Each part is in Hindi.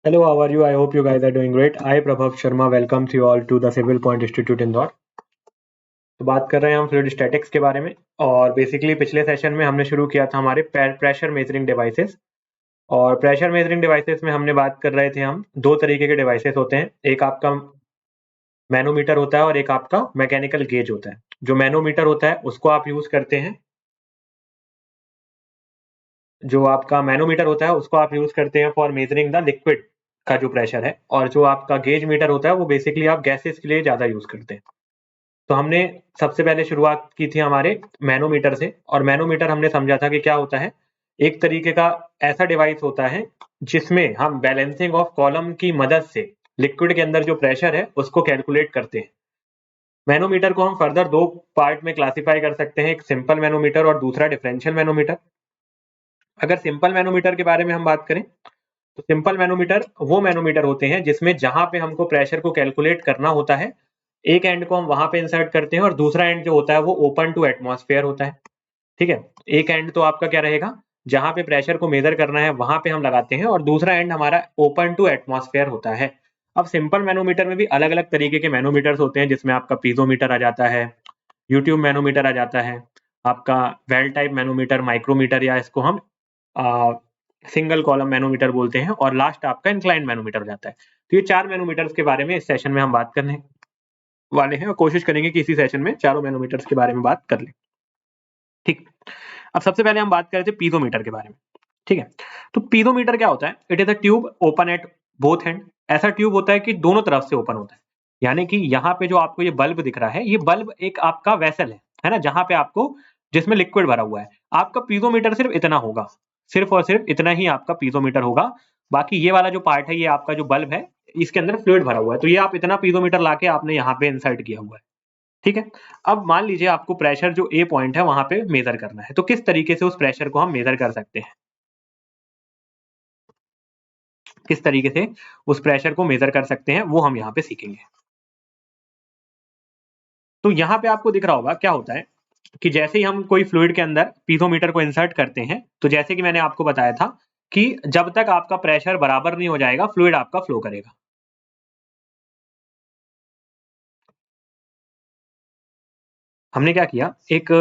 Hello, how are you? I hope you guys are doing great. I, Prabhav Sharma, welcomes you all to the Civil Point Institute Indore. तो बात कर रहे हैं हम फ्लूइड स्टैटिक्स के बारे में। और बेसिकली पिछले सेशन में हमने शुरू किया था हमारे प्रेशर मेजरिंग डिवाइसेस। और प्रेशर मेजरिंग डिवाइसेस में हमने बात कर रहे थे हम दो तरीके के डिवाइसेस होते हैं, एक आपका मैनोमीटर होता है और एक आपका मैकेनिकल गेज होता है। जो मैनोमीटर होता है उसको आप यूज करते हैं जो आपका मैनोमीटर होता है उसको आप यूज करते हैं फॉर मेजरिंग द लिक्विड का जो प्रेशर है, और जो आपका गेज मीटर होता है वो बेसिकली आप गैसेस के लिए ज्यादा यूज करते हैं। तो हमने सबसे पहले शुरुआत की थी हमारे मैनोमीटर से, और मैनोमीटर हमने समझा था कि क्या होता है। एक तरीके का ऐसा डिवाइस होता है जिसमें हम बैलेंसिंग ऑफ कॉलम की मदद से लिक्विड के अंदर जो प्रेशर है उसको कैलकुलेट करते हैं। मैनोमीटर को हम फर्दर दो पार्ट में क्लासिफाई कर सकते हैं, एक सिंपल मैनोमीटर और दूसरा डिफरेंशियल मैनोमीटर। अगर सिंपल मैनोमीटर के बारे में हम बात करें तो सिंपल मैनोमीटर वो मैनोमीटर होते हैं जिसमें जहां पे हमको प्रेशर को कैलकुलेट करना होता है, एक एंड को हम वहां पे इंसर्ट करते हैं और दूसरा एंड जो होता है वो ओपन टू एटमॉस्फेयर होता है। ठीक है, एक एंड तो आपका क्या रहेगा, जहां पे प्रेशर को मेजर करना है वहां पे हम लगाते हैं, और दूसरा एंड हमारा ओपन टू एटमॉस्फेयर होता है। अब सिंपल मैनोमीटर में भी अलग अलग तरीके के मैनोमीटर्स होते हैं, जिसमें आपका पीजोमीटर आ जाता है, यूट्यूब मैनोमीटर आ जाता है, आपका वेल टाइप मैनोमीटर, माइक्रोमीटर, या इसको हम सिंगल कॉलम मैनोमीटर बोलते हैं, और लास्ट आपका इंक्लाइन मैनोमीटर हो जाता है। तो ये चार मैनोमीटर्स के बारे में इस सेशन में हम बात करने वाले हैं, और कोशिश करेंगे कि इसी सेशन में चारों मैनोमीटर्स के बारे में बात कर लें। ठीक, अब सबसे पहले हम बात कर रहे थे पीजोमीटर के बारे में। ठीक है, तो पीजोमीटर क्या होता है? It is a tube open at both hand. ऐसा ट्यूब होता है कि दोनों तरफ से ओपन होता है, यानी कि यहाँ पे जो आपको ये बल्ब दिख रहा है, ये बल्ब एक आपका वेसल है ना, जहां पे आपको जिसमें लिक्विड भरा हुआ है। आपका पीजोमीटर सिर्फ इतना होगा, सिर्फ और सिर्फ इतना ही आपका पीजोमीटर होगा। बाकी ये वाला जो पार्ट है, ये आपका जो बल्ब है, इसके अंदर फ्लूइड भरा हुआ है। तो ये आप इतना पीजोमीटर लाके आपने यहाँ पे इंसर्ट किया हुआ है। ठीक है, अब मान लीजिए आपको प्रेशर जो ए पॉइंट है वहां पे मेजर करना है, तो किस तरीके से उस प्रेशर को हम मेजर कर सकते हैं, किस तरीके से उस प्रेशर को मेजर कर सकते हैं, वो हम यहाँ पे सीखेंगे। तो यहाँ पे आपको दिख रहा होगा क्या होता है कि जैसे ही हम कोई फ्लूइड के अंदर पीजोमीटर को इंसर्ट करते हैं, तो जैसे कि मैंने आपको बताया था कि जब तक आपका प्रेशर बराबर नहीं हो जाएगा, फ्लूइड आपका फ्लो करेगा। हमने क्या किया, एक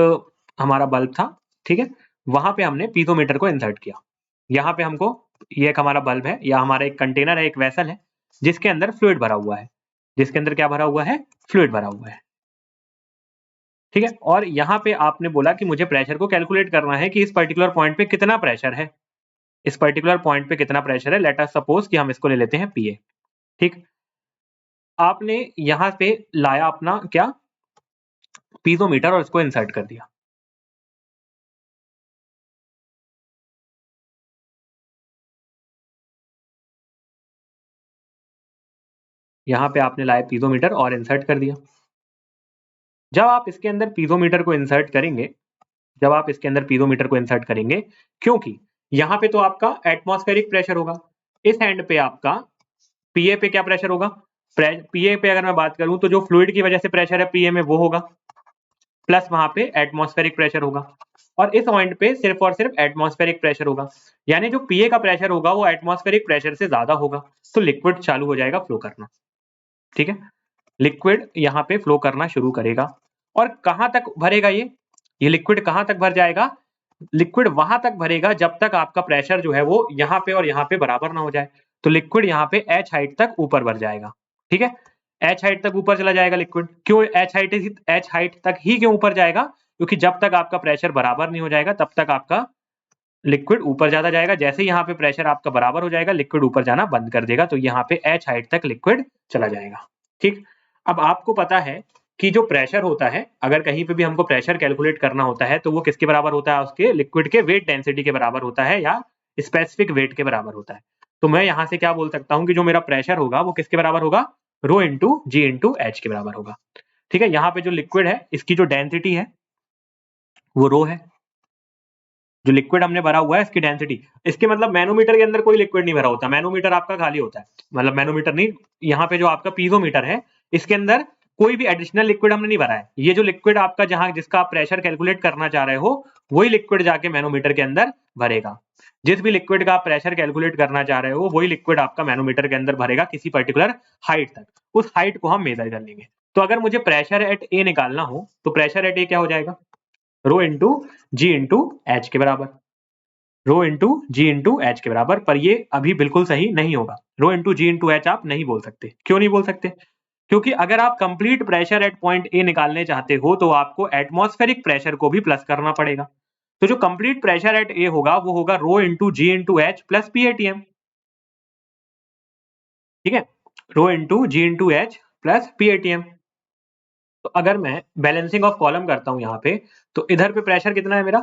हमारा बल्ब था, ठीक है, वहां पे हमने पीजोमीटर को इंसर्ट किया। यहाँ पे हमको, ये एक हमारा बल्ब है, या हमारा एक कंटेनर है, एक वेसल है, जिसके अंदर फ्लूइड भरा हुआ है, जिसके अंदर क्या भरा हुआ है, फ्लूइड भरा हुआ है। ठीक है, और यहाँ पे आपने बोला कि मुझे प्रेशर को कैलकुलेट करना है कि इस पर्टिकुलर पॉइंट पे कितना प्रेशर है, इस पर्टिकुलर पॉइंट पे कितना प्रेशर है। लेट अस सपोज कि हम इसको ले लेते हैं पीए। ठीक, आपने यहाँ पे लाया अपना क्या, पीजोमीटर, और इसको इंसर्ट कर दिया। यहाँ पे आपने लाया पीजोमीटर और इंसर्ट कर दिया। जब आप इसके अंदर पीजोमीटर को इंसर्ट करेंगे, जब आप इसके अंदर पीजोमीटर को इंसर्ट करेंगे, क्योंकि यहाँ पे तो आपका एटमॉस्फेरिक प्रेशर होगा, इस एंड पे आपका पीए पे क्या प्रेशर होगा, पीए पे अगर मैं बात करूं तो जो फ्लूइड की वजह से प्रेशर है पीए में वो होगा, प्लस वहां पे एटमॉस्फेरिक प्रेशर होगा, और इस पॉइंट पे सिर्फ और सिर्फ एटमॉस्फेरिक प्रेशर होगा। यानी जो पीए का प्रेशर होगा वो एटमॉस्फेरिक प्रेशर से ज्यादा होगा, तो लिक्विड चालू हो जाएगा फ्लो करना। ठीक है, लिक्विड यहाँ पे फ्लो करना शुरू करेगा। और कहां तक भरेगा ये लिक्विड कहां तक भर जाएगा, लिक्विड वहां तक भरेगा जब तक आपका प्रेशर जो है वो यहाँ पे और यहाँ पे बराबर ना हो जाए। तो लिक्विड यहाँ पे एच हाइट तक ऊपर बढ़ जाएगा। ठीक है, एच हाइट तक ऊपर चला जाएगा लिक्विड। क्यों एच हाइट तक ही क्यों ऊपर जाएगा, क्योंकि जब तक आपका प्रेशर बराबर नहीं हो जाएगा तब तक आपका लिक्विड ऊपर जाता जाएगा। जैसे ही यहाँ पे प्रेशर आपका बराबर हो जाएगा, लिक्विड ऊपर जाना बंद कर देगा, तो यहाँ पे एच हाइट तक लिक्विड चला जाएगा। ठीक, अब आपको पता है कि जो प्रेशर होता है, अगर कहीं पे भी हमको प्रेशर कैलकुलेट करना होता है तो वो किसके बराबर होता है, उसके लिक्विड के वेट डेंसिटी के बराबर होता है, या स्पेसिफिक वेट के बराबर होता है। तो मैं यहाँ से क्या बोल सकता हूँ कि जो मेरा प्रेशर होगा वो किसके बराबर होगा, रो इंटू जी इंटू एच के बराबर होगा। ठीक है, यहाँ पे जो लिक्विड है इसकी जो डेंसिटी है वो रो है, जो लिक्विड हमने भरा हुआ है इसकी डेंसिटी। इसके मतलब मैनोमीटर के अंदर कोई लिक्विड नहीं भरा होता, मैनोमीटर आपका खाली होता है, मतलब मैनोमीटर नहीं, यहाँ पे जो आपका पीजोमीटर है इसके अंदर कोई भी एडिशनल लिक्विड हमने नहीं भरा है। ये जो लिक्विड आपका, जहां जिसका आप प्रेशर कैलकुलेट करना चाह रहे हो, वही लिक्विड जाके मैनोमीटर के अंदर भरेगा। जिस भी लिक्विड का आप प्रेशर कैलकुलेट करना चाह रहे हो वही लिक्विड आपका मैनोमीटर के अंदर भरेगा किसी पर्टिकुलर हाइट तक, उस हाइट को हम मेजर कर लेंगे। तो अगर मुझे प्रेशर एट ए निकालना हो तो प्रेशर एट ए क्या हो जाएगा, रो इंटू जी इंटू एच के बराबर, रो इंटू जी इंटू एच के बराबर। पर ये अभी बिल्कुल सही नहीं होगा, रो इंटू जी इंटू एच आप नहीं बोल सकते। क्यों नहीं बोल सकते? क्योंकि अगर आप complete pressure at point A निकालने चाहते हो तो आपको एटमॉस्फेरिक प्रेशर को भी प्लस करना पड़ेगा। तो जो कंप्लीट प्रेशर एट ए होगा वो होगा रो इंटू जी into H plus P ATM. ठीक है, रो इंटू जी into H plus P ATM. तो अगर मैं बैलेंसिंग ऑफ कॉलम करता हूं यहाँ पे, तो इधर पे प्रेशर कितना है मेरा,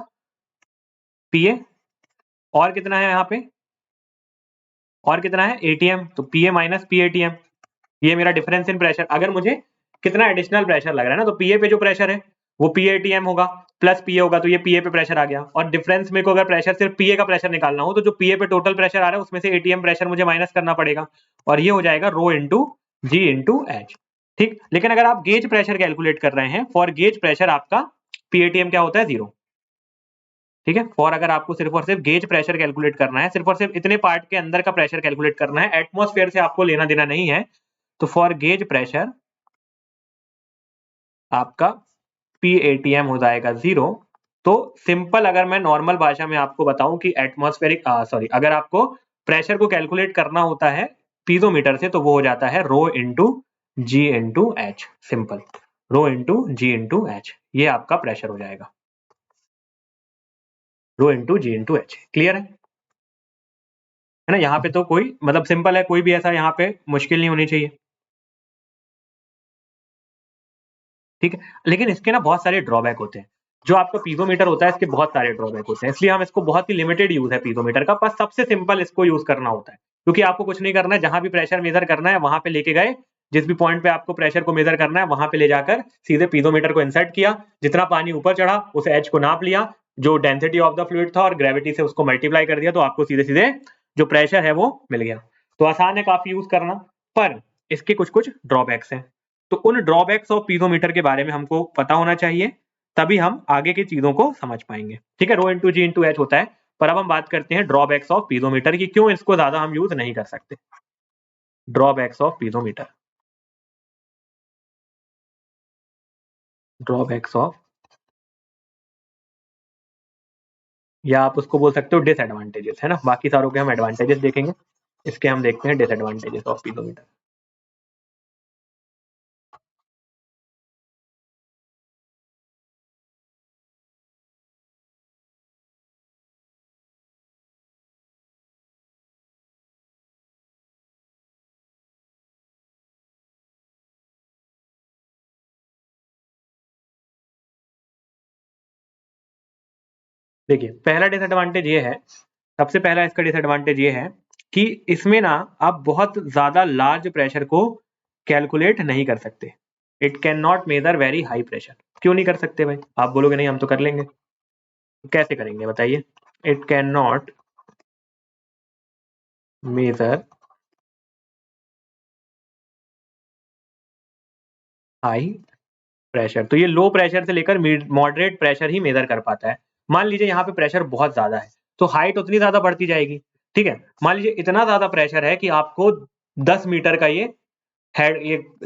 पी ए, और कितना है यहाँ पे, और कितना है एटीएम, तो P A minus P ATM. ये मेरा डिफरेंस इन प्रेशर। अगर मुझे कितना एडिशनल प्रेशर लग रहा है ना, तो पीए पे जो प्रेशर है वो पीएटीएम होगा प्लस पीए होगा, तो ये पीए पे प्रेशर आ गया। और डिफरेंस में को अगर प्रेशर सिर्फ पीए का प्रेशर निकालना हो तो जो पीए पे टोटल प्रेशर आ रहा है उसमें से एटीएम प्रेशर मुझे माइनस करना पड़ेगा, और ये हो जाएगा रो इंटू जी इंटू एच। ठीक, लेकिन अगर आप गेज प्रेशर कैलकुलेट कर रहे हैं, फॉर गेज प्रेशर आपका पीएटीएम क्या होता है, 0। ठीक है, फॉर अगर आपको सिर्फ और सिर्फ गेज प्रेशर कैलकुलेट करना है, सिर्फ और सिर्फ इतने पार्ट के अंदर का प्रेशर कैलकुलेट करना है, एटमॉस्फेयर से आपको लेना देना नहीं है, तो फॉर गेज प्रेशर आपका पीएटीएम हो जाएगा 0। तो सिंपल अगर मैं नॉर्मल भाषा में आपको बताऊं कि एटमॉस्फेरिक सॉरी, अगर आपको प्रेशर को कैलकुलेट करना होता है पीजोमीटर से तो वो हो जाता है रो इंटू जी इंटू एच। सिंपल, रो इंटू जी इंटू एच, ये आपका प्रेशर हो जाएगा, रो इंटू जी इंटू एच। क्लियर है ना? यहाँ पे तो कोई मतलब सिंपल है, कोई भी ऐसा यहाँ पे मुश्किल नहीं होनी चाहिए। ठीक है, लेकिन इसके ना बहुत सारे ड्रॉबैक होते हैं। जो आपका पीजोमीटर होता है इसके बहुत सारे ड्रॉबैक होते हैं, इसलिए हम इसको बहुत ही लिमिटेड यूज है पीजोमीटर का, बस सबसे सिंपल इसको यूज करना होता है। क्योंकि आपको कुछ नहीं करना है, जहां भी प्रेशर मेजर करना है वहां पे लेके गए, जिस भी पॉइंट पे आपको प्रेशर को मेजर करना है वहां पे ले जाकर सीधे पीजोमीटर को इंसर्ट किया, जितना पानी ऊपर चढ़ा उस एच को नाप लिया, जो डेंसिटी ऑफ द फ्लूइड था और ग्रेविटी से उसको मल्टीप्लाई कर दिया, तो आपको सीधे सीधे जो प्रेशर है वो मिल गया। तो आसान है काफी यूज करना, पर इसके कुछ कुछ ड्रॉबैक्स हैं। तो उन ड्रॉबैक्स ऑफ पीजोमीटर के बारे में हमको पता होना चाहिए, तभी हम आगे की चीजों को समझ पाएंगे। ठीक है, रो इंटू जी इंटू एच होता है। पर अब हम बात करते हैं ड्रॉबैक्स ऑफ पीजोमीटर की, क्यों इसको ज्यादा हम यूज नहीं कर सकते। Drawbacks of piezometer, drawbacks of, या आप उसको बोल सकते हो डिसएडवांटेजेस, है ना? बाकी सारों के हम एडवांटेजेस देखेंगे, इसके हम देखते हैं डिसएडवांटेजेस ऑफ पीजोमीटर। देखिए, पहला डिसएडवांटेज ये है, सबसे पहला इसका डिसएडवांटेज ये है कि इसमें ना आप बहुत ज्यादा लार्ज प्रेशर को कैलकुलेट नहीं कर सकते। It can not major very high pressure. क्यों नहीं कर सकते भाई? आप बोलोगे नहीं हम तो कर लेंगे, तो कैसे करेंगे बताइए? It can not measure high pressure, तो ये लो प्रेशर से लेकर मॉडरेट प्रेशर ही मेजर कर पाता है। मान लीजिए यहाँ पे प्रेशर बहुत ज्यादा है तो हाइट उतनी ज्यादा बढ़ती जाएगी। ठीक है, मान लीजिए इतना ज्यादा प्रेशर है कि आपको 10 मीटर का ये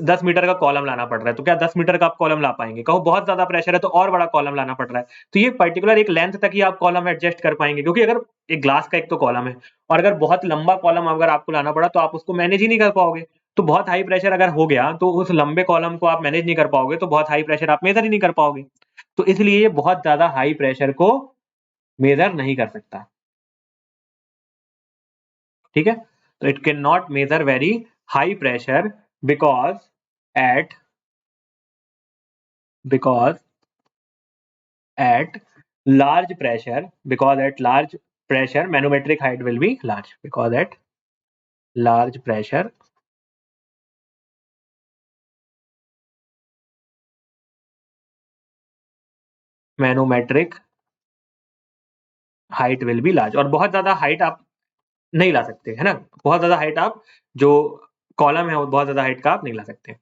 10 मीटर का कॉलम लाना पड़ रहा है, तो क्या 10 मीटर का आप कॉलम ला पाएंगे? कहो बहुत ज्यादा प्रेशर है तो और बड़ा कॉलम लाना पड़ रहा है, तो ये पर्टिकुलर एक लेंथ तक ही आप कॉलम एडजस्ट कर पाएंगे। क्योंकि अगर एक ग्लास का एक तो कॉलम है, और अगर बहुत लंबा कॉलम अगर आपको लाना पड़ा तो आप उसको मैनेज ही नहीं कर पाओगे। तो बहुत हाई प्रेशर अगर हो गया तो उस लंबे कॉलम को आप मैनेज नहीं कर पाओगे, तो बहुत हाई प्रेशर आप मेजर ही नहीं कर पाओगे। तो इसलिए ये बहुत ज्यादा हाई प्रेशर को मेजर नहीं कर सकता। ठीक है, तो it can not major very high pressure because eight because at large pressure, because at large pressure manometric height will be large, because at large pressure manometric height will be large। और बहुत ज्यादा हाइट आप नहीं ला सकते, है ना? बहुत ज्यादा हाइट आप जो कॉलम है वो बहुत ज्यादा हाइट का आप नहीं ला सकते।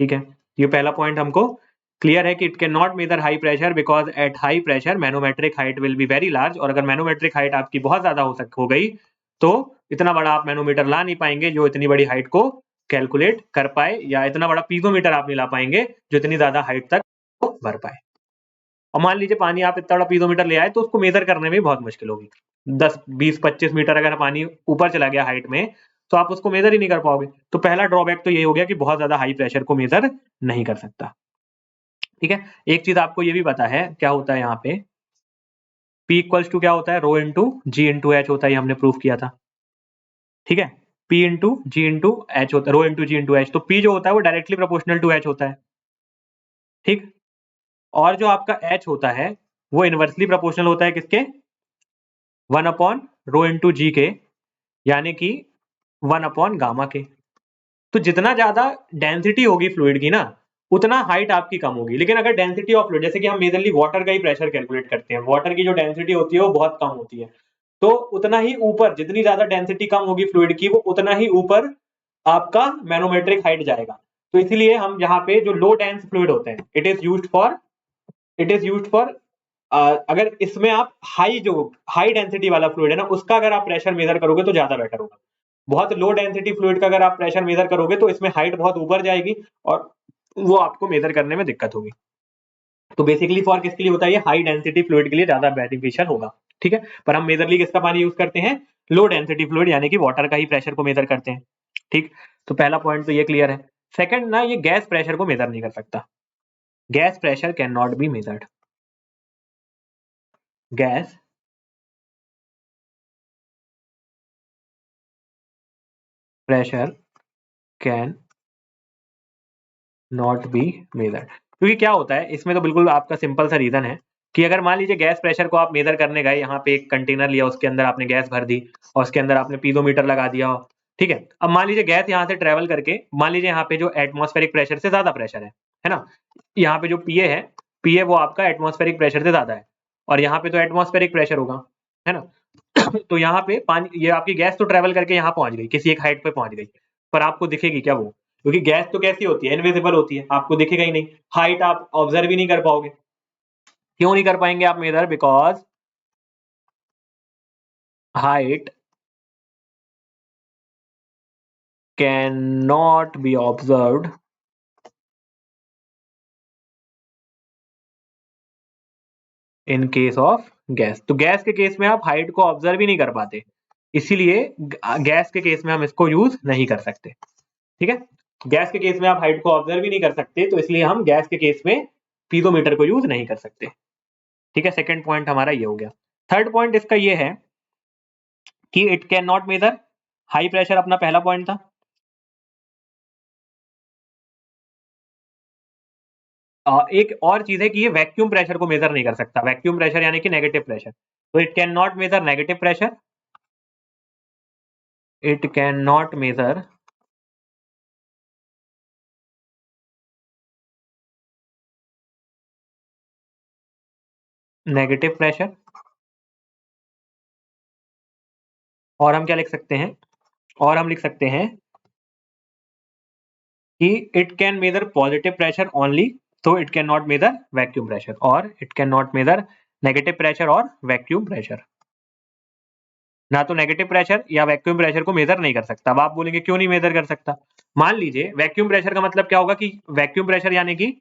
ठीक है, ये पहला पॉइंट हमको क्लियर है कि it can not measure high pressure because at high pressure manometric height will be very large, और अगर मैनोमेट्रिक हाइट आपकी बहुत ज्यादा हो गई तो इतना बड़ा आप मैनोमीटर ला नहीं पाएंगे जो इतनी बड़ी हाइट को कैलकुलेट कर पाए, या इतना बड़ा पीजोमीटर आप नहीं ला पाएंगे जो इतनी ज्यादा हाइट तक भर पाए। और मान लीजिए पानी आप इतना बड़ा पीजोमीटर ले आए तो उसको मेजर करने में बहुत मुश्किल होगी। 10, 20, 25 मीटर अगर पानी ऊपर चला गया हाइट में तो आप उसको मेजर ही नहीं कर पाओगे। तो पहला ड्रॉबैक तो ये हो गया कि बहुत ज्यादा हाई प्रेशर को मेजर नहीं कर सकता। ठीक है, एक चीज आपको ये भी पता है क्या होता है यहाँ पे, P इक्वल्स टू क्या होता है, रो इंटू जी इंटू एच होता है, ये हमने प्रूफ किया था। ठीक है, P इंटू जी इंटू एच होता है, रो इंटू जी इंटू एच, तो P जो होता है वो डायरेक्टली प्रोपोर्शनल टू एच होता है। ठीक, और जो आपका एच होता है वो इनवर्सली प्रोपोर्शनल होता है किसके, 1 अपॉन रो इंटू जी के, यानी कि 1 अपॉन गामा के। तो जितना ज्यादा डेंसिटी होगी फ्लूइड की ना उतना हाइट आपकी कम होगी। लेकिन अगर डेंसिटी ऑफ फ्लूइड, जैसे कि हम मेजरली वाटर का ही प्रेशर कैलकुलेट करते हैं, वाटर की जो डेंसिटी होती है वो बहुत कम होती है, तो उतना ही ऊपर, जितनी ज्यादा डेंसिटी कम होगी फ्लूइड की वो उतना ही ऊपर आपका मैनोमेट्रिक हाइट जाएगा। तो इसीलिए हम यहाँ पे जो लो डेंस फ्लूइड होते हैं इट इज यूज्ड फॉर अगर इसमें आप हाई डेंसिटी वाला फ्लूइड है ना उसका अगर आप प्रेशर मेजर करोगे तो ज्यादा बेटर होगा। बहुत लो डेंसिटी फ्लूइड का अगर आप प्रेशर मेजर करोगे तो इसमें हाइट बहुत ऊपर जाएगी और वो आपको मेजर करने में दिक्कत होगी। तो बेसिकली फॉर किसके लिए होता है, ये हाई डेंसिटी फ्लूइड के लिए ज्यादा बेनिफिशियल होगा। ठीक है, पर हम मेजरली किसका पानी यूज करते हैं, लो डेंसिटी फ्लूइड यानी कि वाटर का ही प्रेशर को मेजर करते हैं। ठीक, तो पहला पॉइंट तो ये क्लियर है। सेकंड ना, ये गैस प्रेशर को मेजर नहीं कर सकता, gas pressure can not be measured, gas pressure can not be measure. क्योंकि क्या होता है इसमें, तो बिल्कुल आपका सिंपल सा रीजन है कि अगर मान लीजिए गैस प्रेशर को आप मेजर करने गए, यहाँ पे एक कंटेनर लिया, उसके अंदर आपने गैस भर दी और उसके अंदर आपने पीजोमीटर लगा दिया। ठीक है, अब मान लीजिए गैस यहाँ से ट्रेवल करके, मान लीजिए यहाँ पे जो एटमॉस्फेरिक प्रेशर से ज्यादा प्रेशर है ना, यहाँ पे जो पीए है, पीए वो आपका एटमॉस्फेरिक प्रेशर से ज्यादा है और यहाँ पे तो एटमॉस्फेरिक प्रेशर होगा, है ना। तो यहाँ पे पानी, ये आपकी गैस तो ट्रेवल करके यहाँ पहुंच गई, किसी एक हाइट पे पहुंच गई, पर आपको दिखेगी क्या वो, क्योंकि गैस तो कैसी होती है, इनविजिबल होती है, आपको दिखेगा ही नहीं, हाइट आप ऑब्जर्व ही नहीं कर पाओगे। क्यों नहीं कर पाएंगे आप measure, because height can not be observed in case of gas. तो गैस के केस में आप हाइट को ऑब्जर्व ही नहीं कर पाते, इसीलिए गैस के केस में हम इसको यूज नहीं कर सकते। ठीक है, गैस के केस में आप हाइट को ऑब्जर्व ही नहीं कर सकते, तो इसलिए हम गैस के केस में पीजोमीटर को यूज नहीं कर सकते। ठीक है, सेकंड पॉइंट हमारा ये हो गया। थर्ड पॉइंट इसका ये है कि it can not measure high pressure, अपना पहला पॉइंट था। एक और चीज है कि ये वैक्यूम प्रेशर को मेजर नहीं कर सकता, वैक्यूम प्रेशर यानी कि नेगेटिव प्रेशर। तो it can not measure negative pressure, it can not measure negative pressure. और हम क्या लिख सकते हैं, और हम लिख सकते हैं कि it can measure positive pressure only, तो it can not measure vacuum pressure, और it can not measure negative pressure और वैक्यूम प्रेशर। ना तो नेगेटिव प्रेशर या वैक्यूम प्रेशर को मेजर नहीं कर सकता। अब आप बोलेंगे क्यों नहीं मेजर कर सकता, मान लीजिए वैक्यूम प्रेशर का मतलब क्या होगा कि वैक्यूम प्रेशर यानी कि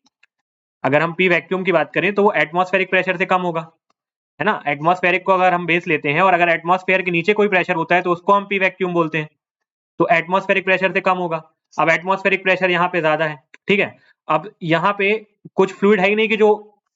अगर हम पी वैक्यूम की बात करें तो वो एटमॉस्फेरिक प्रेशर से कम होगा, है ना। एटमॉस्फेरिक को अगर हम बेस लेते हैं और अगर एटमॉस्फेयर के नीचे कोई प्रेशर होता है तो उसको हम पी वैक्यूम बोलते हैं, तो एटमॉस्फेरिक प्रेशर से कम होगा। अब एटमॉस्फेरिक प्रेशर यहाँ पे ज्यादा है, ठीक है। अब यहाँ पे कुछ फ्लूइड है ही नहीं कि जो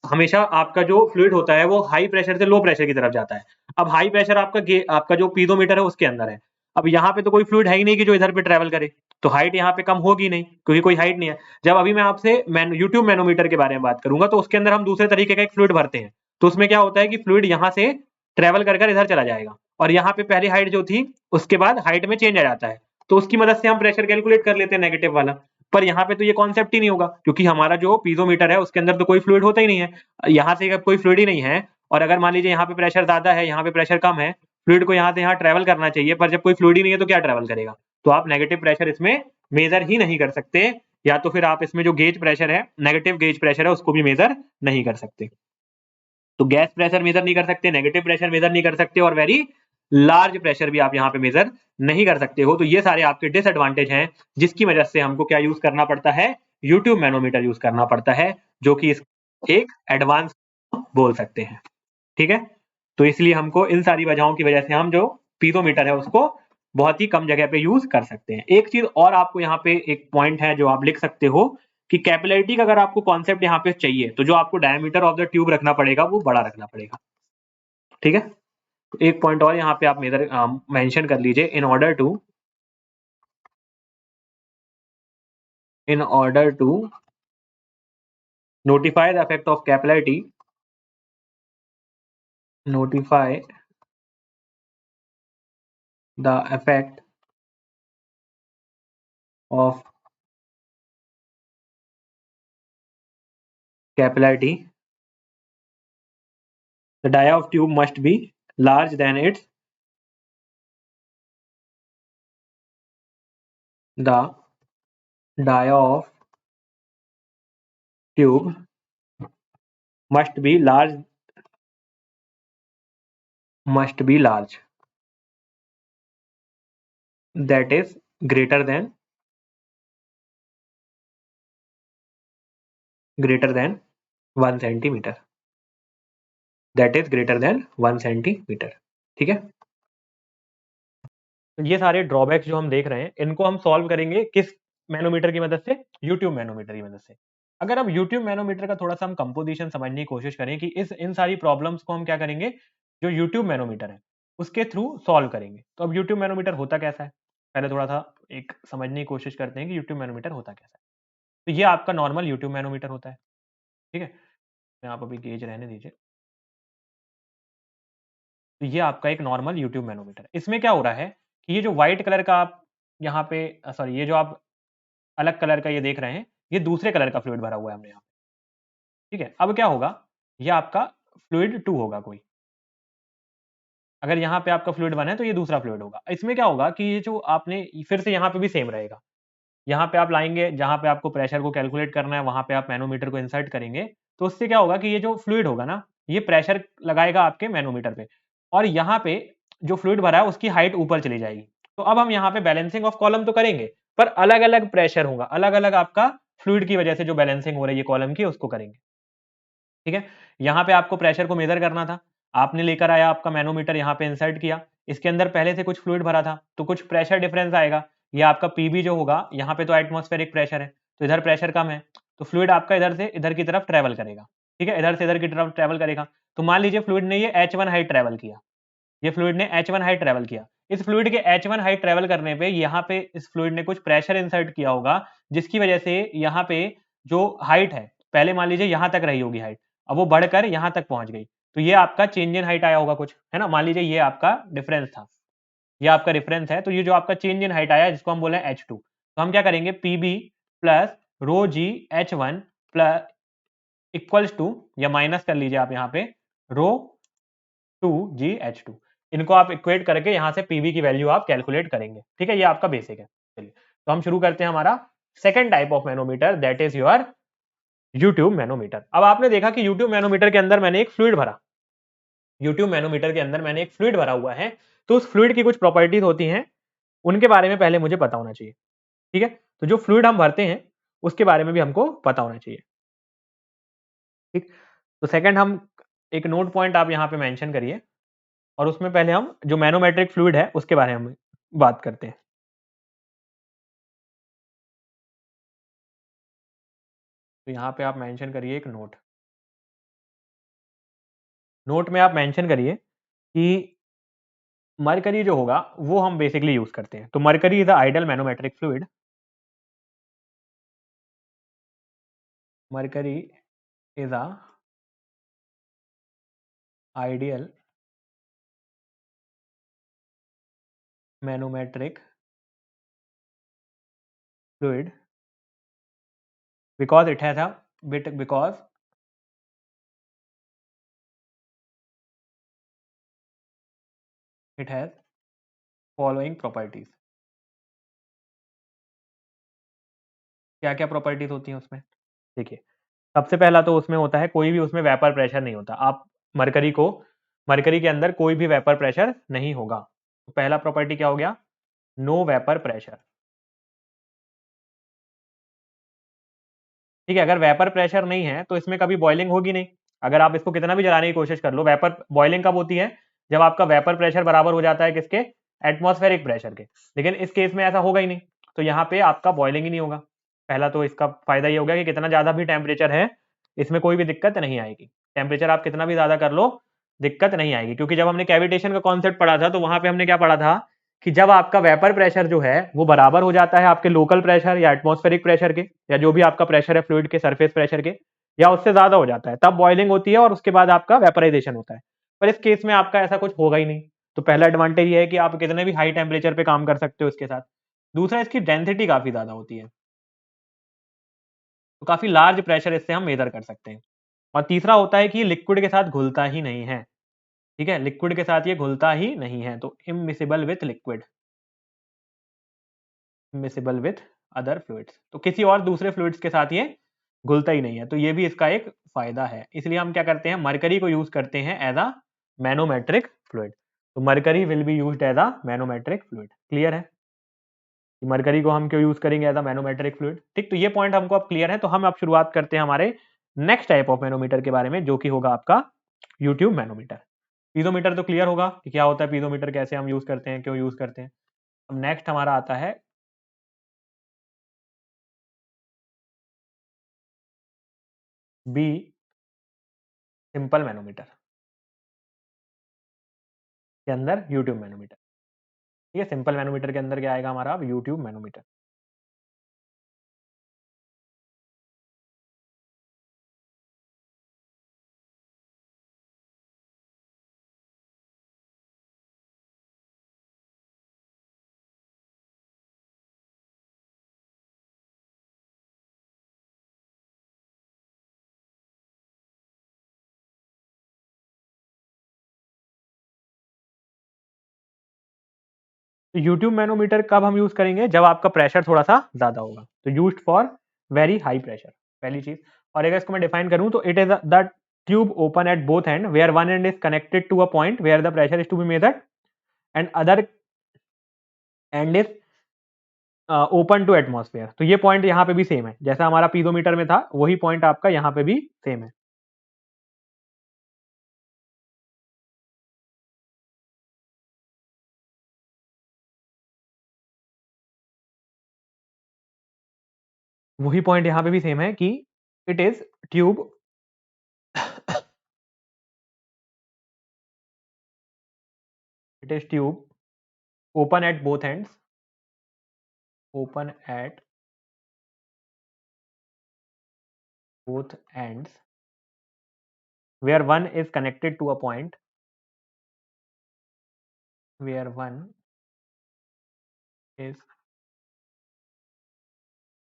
हमेशा आपका जो फ्लूइड होता है वो हाई प्रेशर से लो प्रेशर की तरफ जाता है। अब हाई प्रेशर आपका जो पीजोमीटर है उसके अंदर है। अब यहाँ पे तो कोई फ्लूइड है ही नहीं कि जो इधर पे ट्रेवल करे, तो हाइट यहाँ पे कम होगी नहीं क्योंकि कोई हाइट नहीं है। जब अभी मैं आपसे यूट्यूब मैनोमीटर के बारे में बात करूंगा तो उसके अंदर हम दूसरे तरीके का एक फ्लूइड भरते हैं, तो उसमें क्या होता है कि फ्लूइड यहाँ से ट्रेवल कर इधर चला जाएगा और यहाँ पे पहली हाइट जो थी उसके बाद हाइट में चेंज आ जाता है, तो उसकी मदद से हम प्रेशर कैलकुलेट कर लेते हैं नेगेटिव वाला। पर यहाँ पे तो ये कॉन्सेप्ट ही नहीं होगा क्योंकि हमारा जो पीजोमीटर है उसके अंदर तो कोई फ्लूइड होता ही नहीं है, यहाँ से कोई फ्लूइड ही नहीं है। और अगर मान लीजिए यहाँ पे प्रेशर ज्यादा है, यहाँ पे प्रेशर कम है, फ्लूइड को यहाँ से यहाँ ट्रेवल करना चाहिए, पर जब कोई फ्लूइड ही नहीं है तो क्या ट्रेवल करेगा, तो आप नेगेटिव प्रेशर इसमें मेजर ही नहीं कर सकते, या तो फिर आप इसमें जो गेज प्रेशर है, नेगेटिव गेज प्रेशर है, उसको भी मेजर नहीं कर सकते। तो गैस प्रेशर मेजर नहीं कर सकते, नेगेटिव प्रेशर मेजर नहीं कर सकते और वेरी लार्ज प्रेशर भी आप यहाँ पे मेजर नहीं कर सकते हो। तो ये सारे आपके डिसएडवांटेज हैं, जिसकी वजह से हमको क्या यूज करना पड़ता है, यूट्यूब मैनोमीटर यूज करना पड़ता है, जो कि एक एडवांस बोल सकते हैं। ठीक है, तो इसलिए हमको इन सारी वजहों की वजह से हम जो पीजोमीटर है उसको बहुत ही कम जगह पे यूज कर सकते हैं। एक चीज और आपको यहाँ पे एक पॉइंट है जो आप लिख सकते हो कि कैपिलरिटी का अगर आपको कॉन्सेप्ट यहाँ पे चाहिए तो जो आपको डायमीटर ऑफ द ट्यूब रखना पड़ेगा वो बड़ा रखना पड़ेगा। ठीक है, तो एक पॉइंट और यहाँ पे आप मेंशन कर लीजिए, in order to notify the effect of capillarity, notify the effect of capillarity, the dia of tube must be large than its the dia of tube must be large that is greater than 1 centimetre, that is greater than 1 centimetre. ठीक है, तो ये सारे ड्रॉबैक्स जो हम देख रहे हैं इनको हम सॉल्व करेंगे किस मैनोमीटर की मदद से, यूट्यूब मैनोमीटर की मदद से। अगर अब यूट्यूब मैनोमीटर का थोड़ा सा हम कंपोजिशन समझने की कोशिश करें कि इस इन सारी प्रॉब्लम्स को हम क्या करेंगे, जो यूट्यूब मैनोमीटर है उसके थ्रू सॉल्व करेंगे। तो अब यूट्यूब मैनोमीटर होता कैसा है, पहले थोड़ा सा एक समझने की कोशिश करते हैं कि यूट्यूब मैनोमीटर होता कैसा है। तो ये आपका नॉर्मल यूट्यूब मैनोमीटर होता है। ठीक है, मैं आप अभी गेज रहने दीजिए। तो ये आपका एक नॉर्मल यूट्यूब मैनोमीटर है। इसमें क्या हो रहा है कि ये जो व्हाइट कलर का आप यहाँ पे सॉरी, ये जो आप अलग कलर का ये देख रहे हैं, ये दूसरे कलर का फ्लूइड भरा हुआ है हमने यहाँ। ठीक है, अब क्या होगा, ये आपका फ्लूइड 2 होगा कोई। अगर यहाँ पे आपका फ्लूइड 1 है तो ये दूसरा फ्लूइड होगा। इसमें क्या होगा कि ये जो आपने फिर से यहाँ पे भी सेम रहेगा। यहाँ पे आप लाएँगे, जहाँ पे आपको प्रेशर को कैलकुलेट करना है, वहाँ पे आप मैनोमीटर को इंसर्ट करेंगे, तो उससे क्या होगा कि ये जो फ्लूइड होगा ना, ये प्रेशर लगाएगा आपके मैनोमीटर पे और यहाँ पे जो फ्लूइड भरा है उसकी हाइट ऊपर चली जाएगी। तो अब हम यहाँ पे बैलेंसिंग ऑफ कॉलम तो करेंगे, पर अलग-अलग प्रेशर होगा, अलग-अलग आपका फ्लूइड की वजह से जो बैलेंसिंग हो रही है कॉलम की उसको करेंगे। ठीक है, यहाँ पे आपको प्रेशर को मेजर करना था, आपने लेकर आया आपका मैनोमीटर यहाँ पे इंसर्ट किया, इसके अंदर पहले से कुछ फ्लूइड भरा था, तो कुछ प्रेशर डिफरेंस आएगा। ये आपका पीबी जो होगा, यहाँ पे तो एटमॉस्फेरिक प्रेशर है, तो इधर प्रेशर कम है, तो फ्लूइड आपका इधर से इधर की तरफ ट्रैवल करेगा। ठीक है, इधर से इधर की तरफ ट्रैवल करेगा। तो मान लीजिए फ्लूइड ने ये H1 हाइट ट्रैवल किया, ये फ्लूइड ने H1 हाइट ट्रैवल किया। इस फ्लूइड के H1 हाइट ट्रैवल करने पे यहाँ पे इस फ्लूइड ने कुछ प्रेशर इंसर्ट किया होगा, जिसकी वजह से यहाँ पे जो हाइट है, पहले मान लीजिए यहाँ तक रही होगी हाइट, अब वो बढ़कर यहाँ तक पहुँच गई। तो ये आपका चेंज इन हाइट आया होगा कुछ, है ना? मान लीजिए ये आपका डिफरेंस था, ये आपका रिफरेंस है, तो ये जो आपका चेंज इन हाइट आया जिसको हम बोले हैं H2, तो हम क्या करेंगे, PB plus rho g H1 plus equals to या माइनस कर लीजिए आप यहाँ पे रो 2GH2, इनको आप इक्वेट करके यहाँ से पीवी की वैल्यू आप कैलकुलेट करेंगे। ठीक है, ये आपका बेसिक है। चलिए, तो हम शुरू करते हैं हमारा second type of manometer, that is your U tube manometer. अब आपने देखा कि यूट्यूब मैनोमीटर के अंदर मैंने एक फ्लूइड भरा, यूट्यूब मैनोमीटर के अंदर मैंने एक फ्लूइड भरा हुआ है, तो उस फ्लूइड की कुछ प्रॉपर्टीज होती हैं, उनके बारे में पहले मुझे पता होना चाहिए। ठीक है, तो जो फ्लूइड हम भरते हैं उसके बारे में भी हमको पता होना चाहिए। ठीक, तो सेकंड हम एक नोट पॉइंट आप यहाँ पे मेंशन करिए और उसमें पहले हम जो मैनोमेट्रिक फ्लूइड है उसके बारे में बात करते हैं। तो यहाँ पे आप मेंशन करिए एक नोट, नोट में आप मेंशन करिए कि मरकरी जो होगा वो हम बेसिकली यूज करते हैं। तो mercury is a ideal manometric fluid, mercury is a ideal manometric fluid because it has a bit because it has following properties. क्या क्या प्रॉपर्टीज होती हैं उसमें? देखिए, सबसे पहला तो उसमें होता है कोई भी उसमें वेपर प्रेशर नहीं होता। आप मरकरी के अंदर कोई भी वेपर प्रेशर नहीं होगा। तो पहला प्रॉपर्टी क्या हो गया? No vapour pressure. ठीक है, अगर वेपर प्रेशर नहीं है तो इसमें कभी बॉइलिंग होगी नहीं। अगर आप इसको कितना भी जलाने की कोशिश कर लो, वेपर बॉइलिंग कब होती है? जब आपका वेपर प्रेशर बराबर हो जाता है किसके? एटमॉस्फेरिक प्रेशर के। लेकिन इस केस में ऐसा होगा ही नहीं, तो यहाँ पे आपका बॉइलिंग ही नहीं होगा। पहला तो इसका फायदा ये हो गया कि कितना ज्यादा भी टेम्परेचर है, इसमें कोई भी दिक्कत नहीं आएगी। टेम्परेचर आप कितना भी ज्यादा कर लो, दिक्कत नहीं आएगी। क्योंकि जब हमने कैविटेशन का कॉन्सेप्ट पढ़ा था तो वहां पे हमने क्या पढ़ा था कि जब आपका वेपर प्रेशर जो है वो बराबर हो जाता है आपके लोकल प्रेशर या एटमॉस्फेरिक प्रेशर के, या जो भी आपका प्रेशर है फ्लूइड के सरफेस प्रेशर के, या उससे ज्यादा हो जाता है, तब बॉइलिंग होती है और उसके बाद आपका वेपराइजेशन होता है। पर इस केस में आपका ऐसा कुछ होगा ही नहीं। तो पहला एडवांटेज ये है कि आप कितने भी हाई टेम्परेचर पे काम कर सकते हो इसके साथ। दूसरा, इसकी डेंसिटी काफी ज्यादा होती है, तो काफी लार्ज प्रेशर इससे हम मेजर कर सकते हैं। और तीसरा होता है कि ये लिक्विड के साथ घुलता ही नहीं है। ठीक है, लिक्विड के साथ ये घुलता ही नहीं है, तो immiscible with liquid, miscible with other fluids, तो किसी और दूसरे फ्लूइड्स के साथ ये घुलता ही नहीं है। तो ये भी इसका एक फायदा है। इसलिए हम क्या करते हैं, मरकरी को यूज करते हैं एज अ मैनोमेट्रिक फ्लूइड। तो mercury will be used as a manometric fluid. Clear है कि मरकरी को हम क्यों यूज करेंगे एज अ मैनोमेट्रिक फ्लूइड? ठीक, तो ये पॉइंट हमको अब क्लियर है। तो हम अब शुरुआत करते हैं हमारे नेक्स्ट टाइप ऑफ मैनोमीटर के बारे में, जो कि होगा आपका यूट्यूब मैनोमीटर। पीजोमीटर तो क्लियर होगा कि क्या होता है पीजोमीटर, कैसे हम यूज करते हैं, क्यों यूज करते हैं। अब नेक्स्ट हमारा आता है बी सिंपल मैनोमीटर के अंदर यूट्यूब मैनोमीटर। ठीक है, सिंपल मैनोमीटर के अंदर क्या आएगा हमारा? अब यूट्यूब मैनोमीटर। तो यूट्यूब मैनोमीटर कब हम यूज करेंगे? जब आपका प्रेशर थोड़ा सा ज्यादा होगा। तो used for very high pressure, पहली चीज। और अगर इसको मैं डिफाइन करूं तो it is the tube open at both end where one end is connected to a point where the pressure is to be measured and other end is open to atmosphere. तो ये पॉइंट यहाँ पे भी सेम है, जैसा हमारा पीजोमीटर में था वही पॉइंट आपका यहाँ पे भी सेम है। वही पॉइंट यहाँ पे भी सेम है कि it is tube it is tube open at both ends, open at both ends where one is connected to a point where one is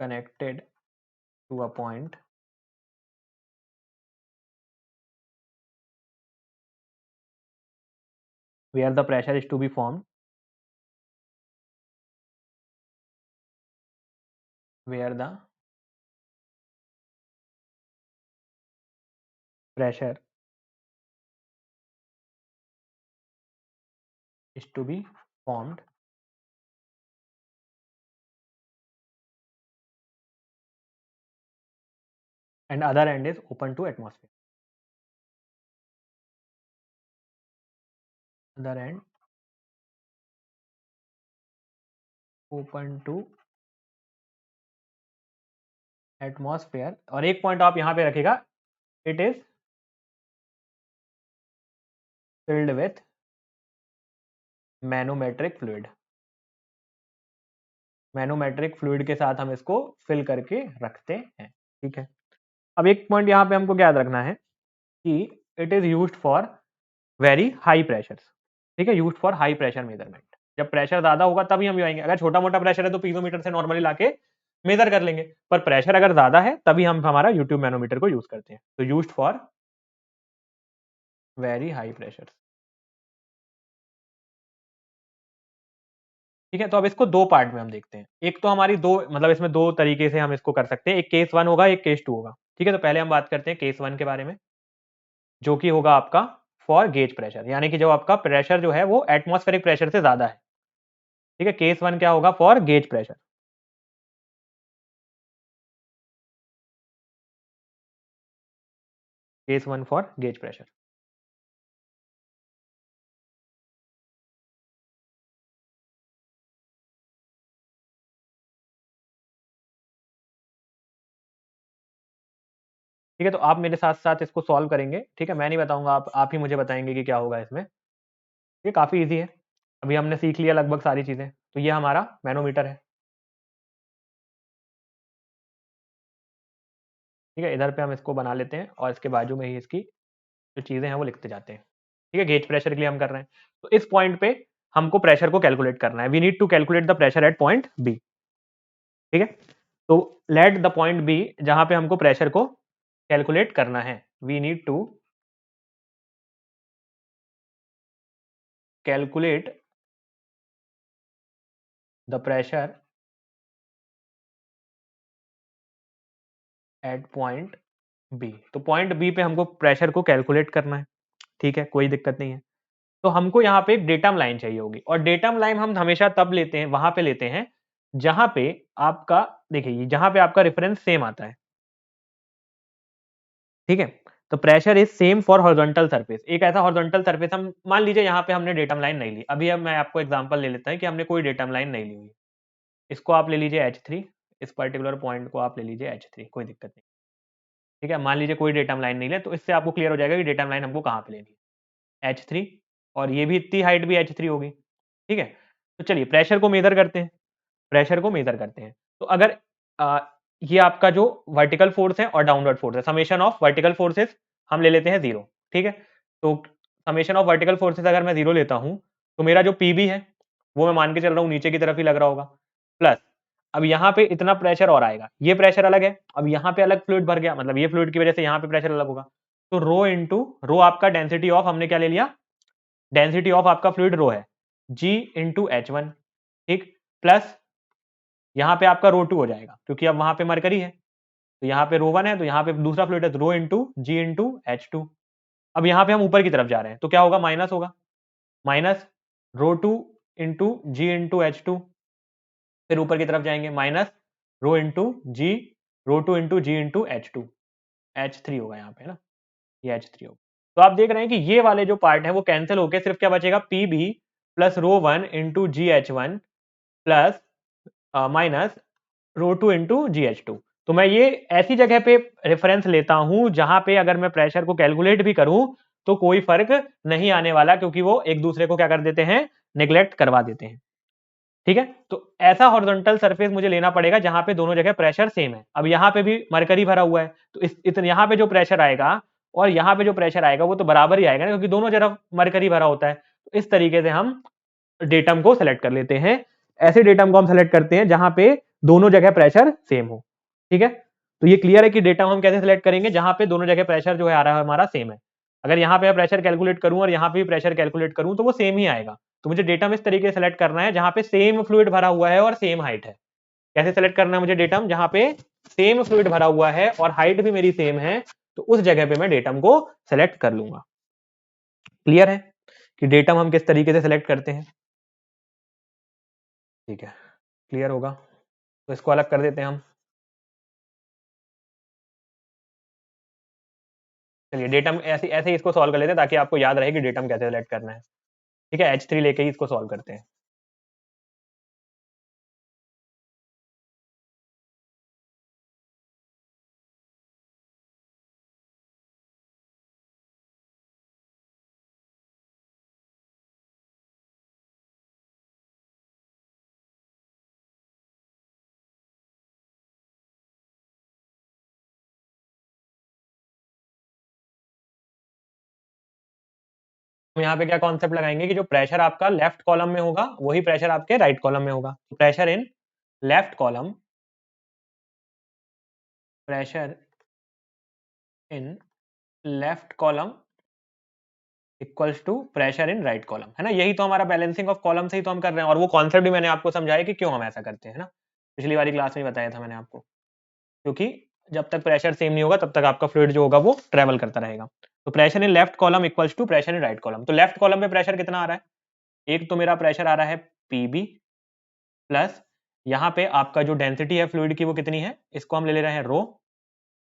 connected to a point where the pressure is to be formed, where the pressure is to be formed and other end is open to atmosphere, other end open to atmosphere. और एक पॉइंट आप यहां पे रखेगा, it is filled with manometric fluid. Manometric fluid के साथ हम इसको फिल करके रखते हैं। ठीक है, अब एक पॉइंट यहां पे हमको क्या याद रखना है कि it is used for very high pressure. ठीक है, used for high pressure measurement. जब प्रेशर ज्यादा होगा तभी हम आएंगे। अगर छोटा मोटा प्रेशर है तो पीजोमीटर से नॉर्मली लाके मेजर कर लेंगे, पर प्रेशर अगर ज्यादा है तभी हम हमारा यूट्यूब मैनोमीटर को यूज करते हैं। तो used for very high pressure. ठीक है, तो अब इसको दो पार्ट में हम देखते हैं। एक तो हमारी दो मतलब इसमें दो तरीके से हम इसको कर सकते हैं, एक केस 1 होगा, एक केस 2 होगा। ठीक है, तो पहले हम बात करते हैं केस 1 के बारे में, जो कि होगा आपका फॉर गेज प्रेशर, यानी कि जब आपका प्रेशर जो है वो एटमॉस्फेरिक प्रेशर से ज्यादा है। ठीक है, केस 1 क्या होगा? For gauge pressure. Case 1 for gauge pressure. ठीक है, तो आप मेरे साथ साथ इसको सॉल्व करेंगे। ठीक है, मैं नहीं बताऊंगा, आप ही मुझे बताएंगे कि क्या होगा इसमें। ये काफी इजी है, अभी हमने सीख लिया लगभग सारी चीजें। तो ये हमारा मैनोमीटर है। ठीक है, इधर पे हम इसको बना लेते हैं और इसके बाजू में ही इसकी जो चीजें हैं वो लिखते जाते हैं। ठीक है, गेज प्रेशर के लिए हम कर रहे हैं, तो इस पॉइंट पे हमको प्रेशर को कैलकुलेट करना है। We need to calculate the pressure at point B. ठीक है, तो लेट द पॉइंट बी जहां पे हमको प्रेशर को कैलकुलेट करना है, we need to calculate the pressure at point B. तो पॉइंट बी पे हमको प्रेशर को कैलकुलेट करना है। ठीक है, कोई दिक्कत नहीं है। तो हमको यहाँ पे एक डेटम लाइन चाहिए होगी, और डेटम लाइन हम हमेशा तब लेते हैं, वहां पे लेते हैं जहां पे आपका, देखिए जहां पे आपका रेफरेंस सेम आता है। ठीक है, तो pressure is same for horizontal surface. एक ऐसा हॉरिजॉन्टल सरफेस, हम मान लीजिए यहाँ पे हमने डेटम लाइन नहीं ली। अभी अब मैं आपको एग्जांपल ले लेता हूँ कि हमने कोई डेटम लाइन नहीं ली हुई। इसको आप ले लीजिए H3, इस पर्टिकुलर पॉइंट को आप ले लीजिए H3, कोई दिक्कत नहीं। ठीक है, मान लीजिए कोई डेटम लाइन नहीं ले, तो इससे आपको क्लियर हो जाएगा कि डेटम लाइन हमको कहाँ पे लेनी है। H3, और ये भी इतनी हाइट भी H3 होगी। ठीक है, तो चलिए प्रेशर को मेजर करते हैं। प्रेशर को मेजर करते हैं, तो अगर आ, ये आपका जो वर्टिकल फोर्स है और डाउनवर्ड फोर्स है, समेशन ऑफ वर्टिकल फोर्सेस हम ले लेते हैं 0। ठीक है, तो समेशन ऑफ वर्टिकल फोर्सेस अगर मैं 0 लेता हूं, तो मेरा जो पीबी है वो मैं मान के चल रहा हूं नीचे की तरफ ही लग रहा होगा, प्लस अब यहाँ पे इतना प्रेशर और आएगा, ये प्रेशर अलग है, अब यहाँ पे अलग फ्लूइड भर गया, मतलब ये फ्लूइड की वजह से यहाँ पे प्रेशर अलग होगा। तो रो इंटू रो आपका डेंसिटी ऑफ, हमने क्या ले लिया? डेंसिटी ऑफ आपका फ्लूइड रो है, जी इंटू H1। ठीक, प्लस यहाँ पे आपका रो 2 हो जाएगा, क्योंकि अब वहां पे मरकरी है, तो यहाँ पे रो 1 है, तो यहाँ पे दूसरा फ्लूइड है, तो रो इंटू जी इंटू H2। अब यहाँ पे हम ऊपर की तरफ जा रहे हैं, तो क्या होगा? माइनस होगा, माइनस रो 2 इंटू जी इंटू H2। फिर ऊपर की तरफ जाएंगे, माइनस रो इंटू जी, रो 2 इंटू जी इंटू H2। H3 होगा यहाँ पे ना, ये H3 होगा। तो आप देख रहे हैं कि ये वाले जो पार्ट है वो कैंसिल होके सिर्फ क्या बचेगा? PB plus rho 1 into G H1 plus minus rho 2 into G H2। तो मैं ये ऐसी जगह पे रेफरेंस लेता हूं जहां पे अगर मैं प्रेशर को कैलकुलेट भी करूं तो कोई फर्क नहीं आने वाला, क्योंकि वो एक दूसरे को क्या कर देते हैं? निग्लेक्ट करवा देते हैं। ठीक है, तो ऐसा हॉरिजॉन्टल सरफेस मुझे लेना पड़ेगा जहां पे दोनों जगह प्रेशर सेम है। अब यहाँ पे भी मरकरी भरा हुआ है, तो इतने यहाँ पे जो प्रेशर आएगा और यहाँ पे जो प्रेशर आएगा वो तो बराबर ही आएगा ना, क्योंकि दोनों तरफ मरकरी भरा होता है। तो इस तरीके से हम डेटम को सेलेक्ट कर लेते हैं। ऐसे डेटम को हम सेलेक्ट करते हैं जहां पे दोनों जगह प्रेशर सेम हो। ठीक है, तो ये क्लियर है कि डेटम हम कैसे सेलेक्ट करेंगे? जहां पे दोनों जगह प्रेशर जो है आ रहा है हमारा सेम है। अगर यहाँ पे प्रेशर कैलकुलेट करूं और यहाँ पे भी प्रेशर कैलकुलेट करूं तो वो सेम ही आएगा। तो मुझे डेटम इस तरीके से सेलेक्ट करना है जहां पे सेम फ्लूइड भरा हुआ है और सेम हाइट है। कैसे सेलेक्ट करना है मुझे डेटम? जहां पे सेम फ्लूइड भरा हुआ है और हाइट भी मेरी सेम है, तो उस जगह पे मैं डेटम को सेलेक्ट कर लूंगा। क्लियर है कि डेटम हम किस तरीके से सेलेक्ट करते हैं? ठीक है, क्लियर होगा, तो इसको अलग कर देते हैं हम। चलिए डेटम ऐसे ऐसे ही इसको सॉल्व कर लेते हैं ताकि आपको याद रहे कि डेटम कैसे सेलेक्ट करना है। ठीक है, H3 लेके ही इसको सॉल्व करते हैं। हम यहाँ पे क्या कॉन्सेप्ट लगाएंगे कि जो प्रेशर आपका लेफ्ट कॉलम में होगा वही प्रेशर आपके राइट कॉलम में होगा। Pressure in left column, pressure in left column equals to pressure in right column, है ना। यही तो हमारा बैलेंसिंग ऑफ कॉलम से ही तो हम कर रहे हैं, और वो कॉन्सेप्ट भी मैंने आपको समझाया कि क्यों हम ऐसा करते हैं, ना। पिछली वाली क्लास में बताया था मैंने आपको, क्योंकि जब तक प्रेशर सेम नहीं होगा तब तक आपका फ्लूइड जो होगा वो ट्रेवल करता रहेगा। तो pressure in left column equals to pressure in right column. तो लेफ्ट कॉलम पे प्रेशर कितना आ रहा है, एक तो मेरा प्रेशर आ रहा है पीबी प्लस यहाँ पे आपका जो डेंसिटी है फ्लूइड की वो कितनी है, इसको हम ले ले रहे हैं रो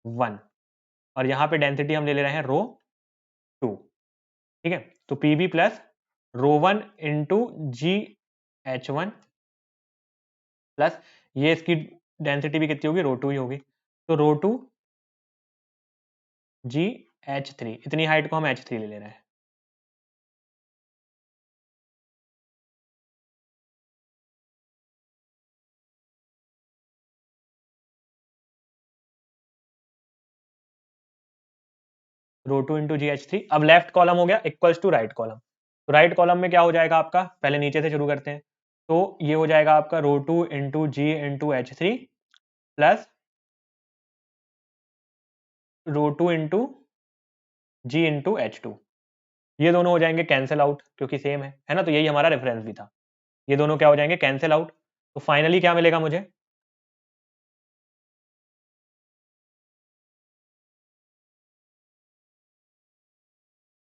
1, और यहाँ पे डेंसिटी हम ले ले रहे हैं रो 2, ठीक है। तो PB plus rho 1 into g h 1 plus ये इसकी डेंसिटी भी कितनी होगी, रो 2 ही होगी। तो रो 2 जी एच 3, इतनी हाइट को हम एच 3 ले ले रहे हैं। रो 2 इंटू जी एच 3। अब लेफ्ट कॉलम हो गया इक्वल्स टू राइट कॉलम। तो राइट कॉलम में क्या हो जाएगा आपका, पहले नीचे से शुरू करते हैं। तो ये हो जाएगा आपका रो 2 इंटू जी into H 3 plus rho 2 into जी इंटू एच 2। ये दोनों हो जाएंगे कैंसिल आउट क्योंकि सेम है ना। तो यही हमारा रेफरेंस भी था। ये दोनों क्या हो जाएंगे, कैंसिल आउट। तो फाइनली क्या मिलेगा मुझे,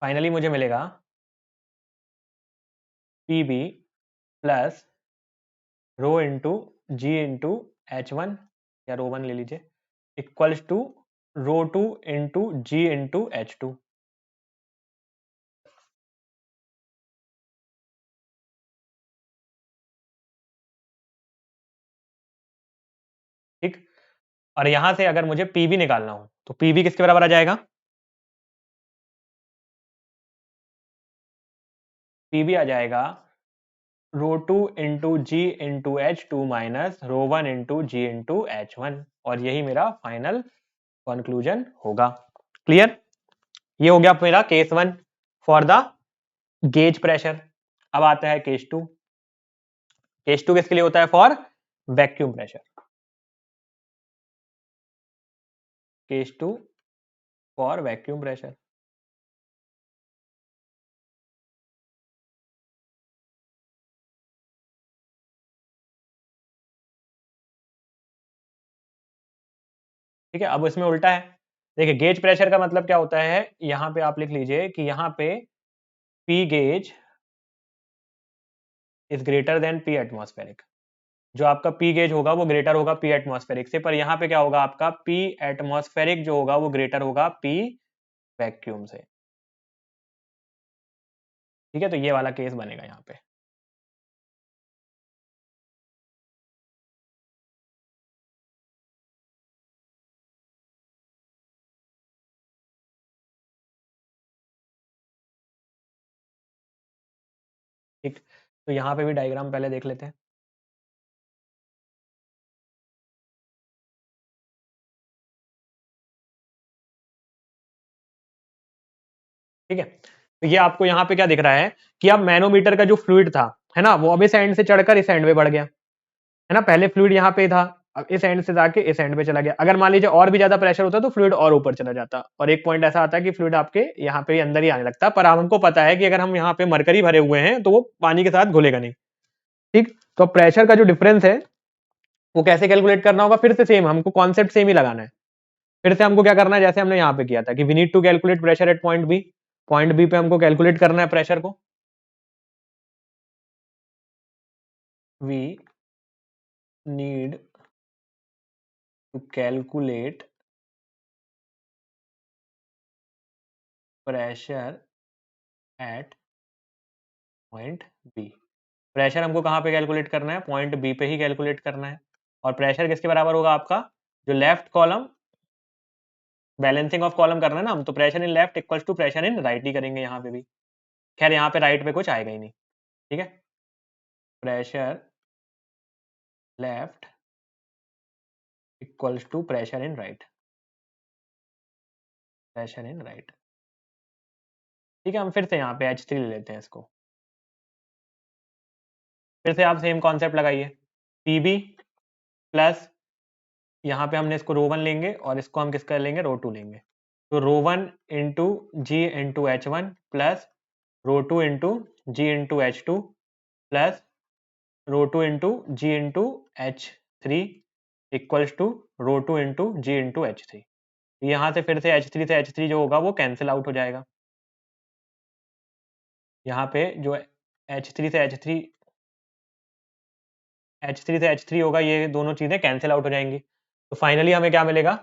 फाइनली मुझे मिलेगा P B plus rho into जी इंटू एच 1 या रो 1 ले लीजिए equals to rho 2 into ji into H 2। ठीक। और यहां से अगर मुझे पीबी निकालना हो तो पीबी किसके बराबर आ जाएगा, पीबी आ जाएगा रो 2 इंटू जी into H 2 minus rho 1 into जी इंटू एच 1। और यही मेरा फाइनल कंक्लूजन होगा। क्लियर। ये हो गया मेरा case 1 for the gauge pressure. अब आता है केस 2। केस 2 किसके लिए होता है, for vacuum pressure. Case 2 for vacuum pressure. ठीक है। अब इसमें उल्टा है, देखिए गेज प्रेशर का मतलब क्या होता है, यहां पे आप लिख लीजिए कि यहां पे P gauge is greater than P atmospheric. जो आपका पी गेज होगा वो ग्रेटर होगा पी एटमॉस्फेरिक से, पर यहाँ पे क्या होगा, आपका पी एटमॉस्फेरिक जो होगा वो ग्रेटर होगा पी वैक्यूम से। ठीक है। तो ये वाला केस बनेगा यहाँ पे। ठीक। तो यहाँ पे भी डायग्राम पहले देख लेते हैं। ठीक है। तो ये आपको यहाँ पे क्या दिख रहा है कि अब मैनोमीटर का जो फ्लूइड था, है ना, वो अब इस एंड से चढ़कर इस एंड पे बढ़ गया, है ना। पहले फ्लूइड यहाँ पे था, अब इस एंड से जाके इस एंड पे चला गया। अगर मान लीजिए और भी ज्यादा प्रेशर होता तो फ्लूइड और ऊपर चला जाता, और एक पॉइंट ऐसा आता है कि फ्लूइड आपके यहाँ पे अंदर ही आने लगता। पर हमको पता है कि अगर हम यहाँ पे मरकरी भरे हुए हैं तो वो पानी के साथ घुलेगा नहीं। ठीक। तो प्रेशर का जो डिफरेंस है वो कैसे कैलकुलेट करना होगा, फिर से सेम, हमको कॉन्सेप्ट सेम ही लगाना है। फिर से हमको क्या करना है, जैसे हमने यहाँ पे किया था कि we need to calculate pressure at point B. Point B पे हमको कैलकुलेट करना है प्रेशर को। We need to calculate pressure at point B. Pressure हमको कहाँ पे कैलकुलेट करना है, पॉइंट बी पे ही कैलकुलेट करना है। और प्रेशर किसके बराबर होगा, आपका जो left column, balancing of column करना है ना हम, तो pressure in left equals to pressure in right ही करेंगे यहाँ पे भी। खैर यहाँ पे राइट पे कुछ आएगा ही नहीं। ठीक है। Pressure left equals to pressure in right, pressure in right. ठीक है। हम फिर से यहाँ पे H3 ले लेते हैं इसको। फिर से आप सेम कॉन्सेप्ट लगाइए, पीबी प्लस यहाँ पे हमने इसको रो 1 लेंगे और इसको हम किसका लेंगे, रो 2 लेंगे। तो rho 1 into ji into H 1 plus rho two into ji into h two plus rho two into ji into h three equals to rho two into ji into h three. यहाँ से फिर से H3 से H3 जो होगा वो कैंसिल आउट हो जाएगा। यहाँ पे जो H3 से H3 H3 से H3 होगा, ये दोनों चीजें कैंसिल आउट हो जाएंगी। तो फाइनली हमें क्या मिलेगा?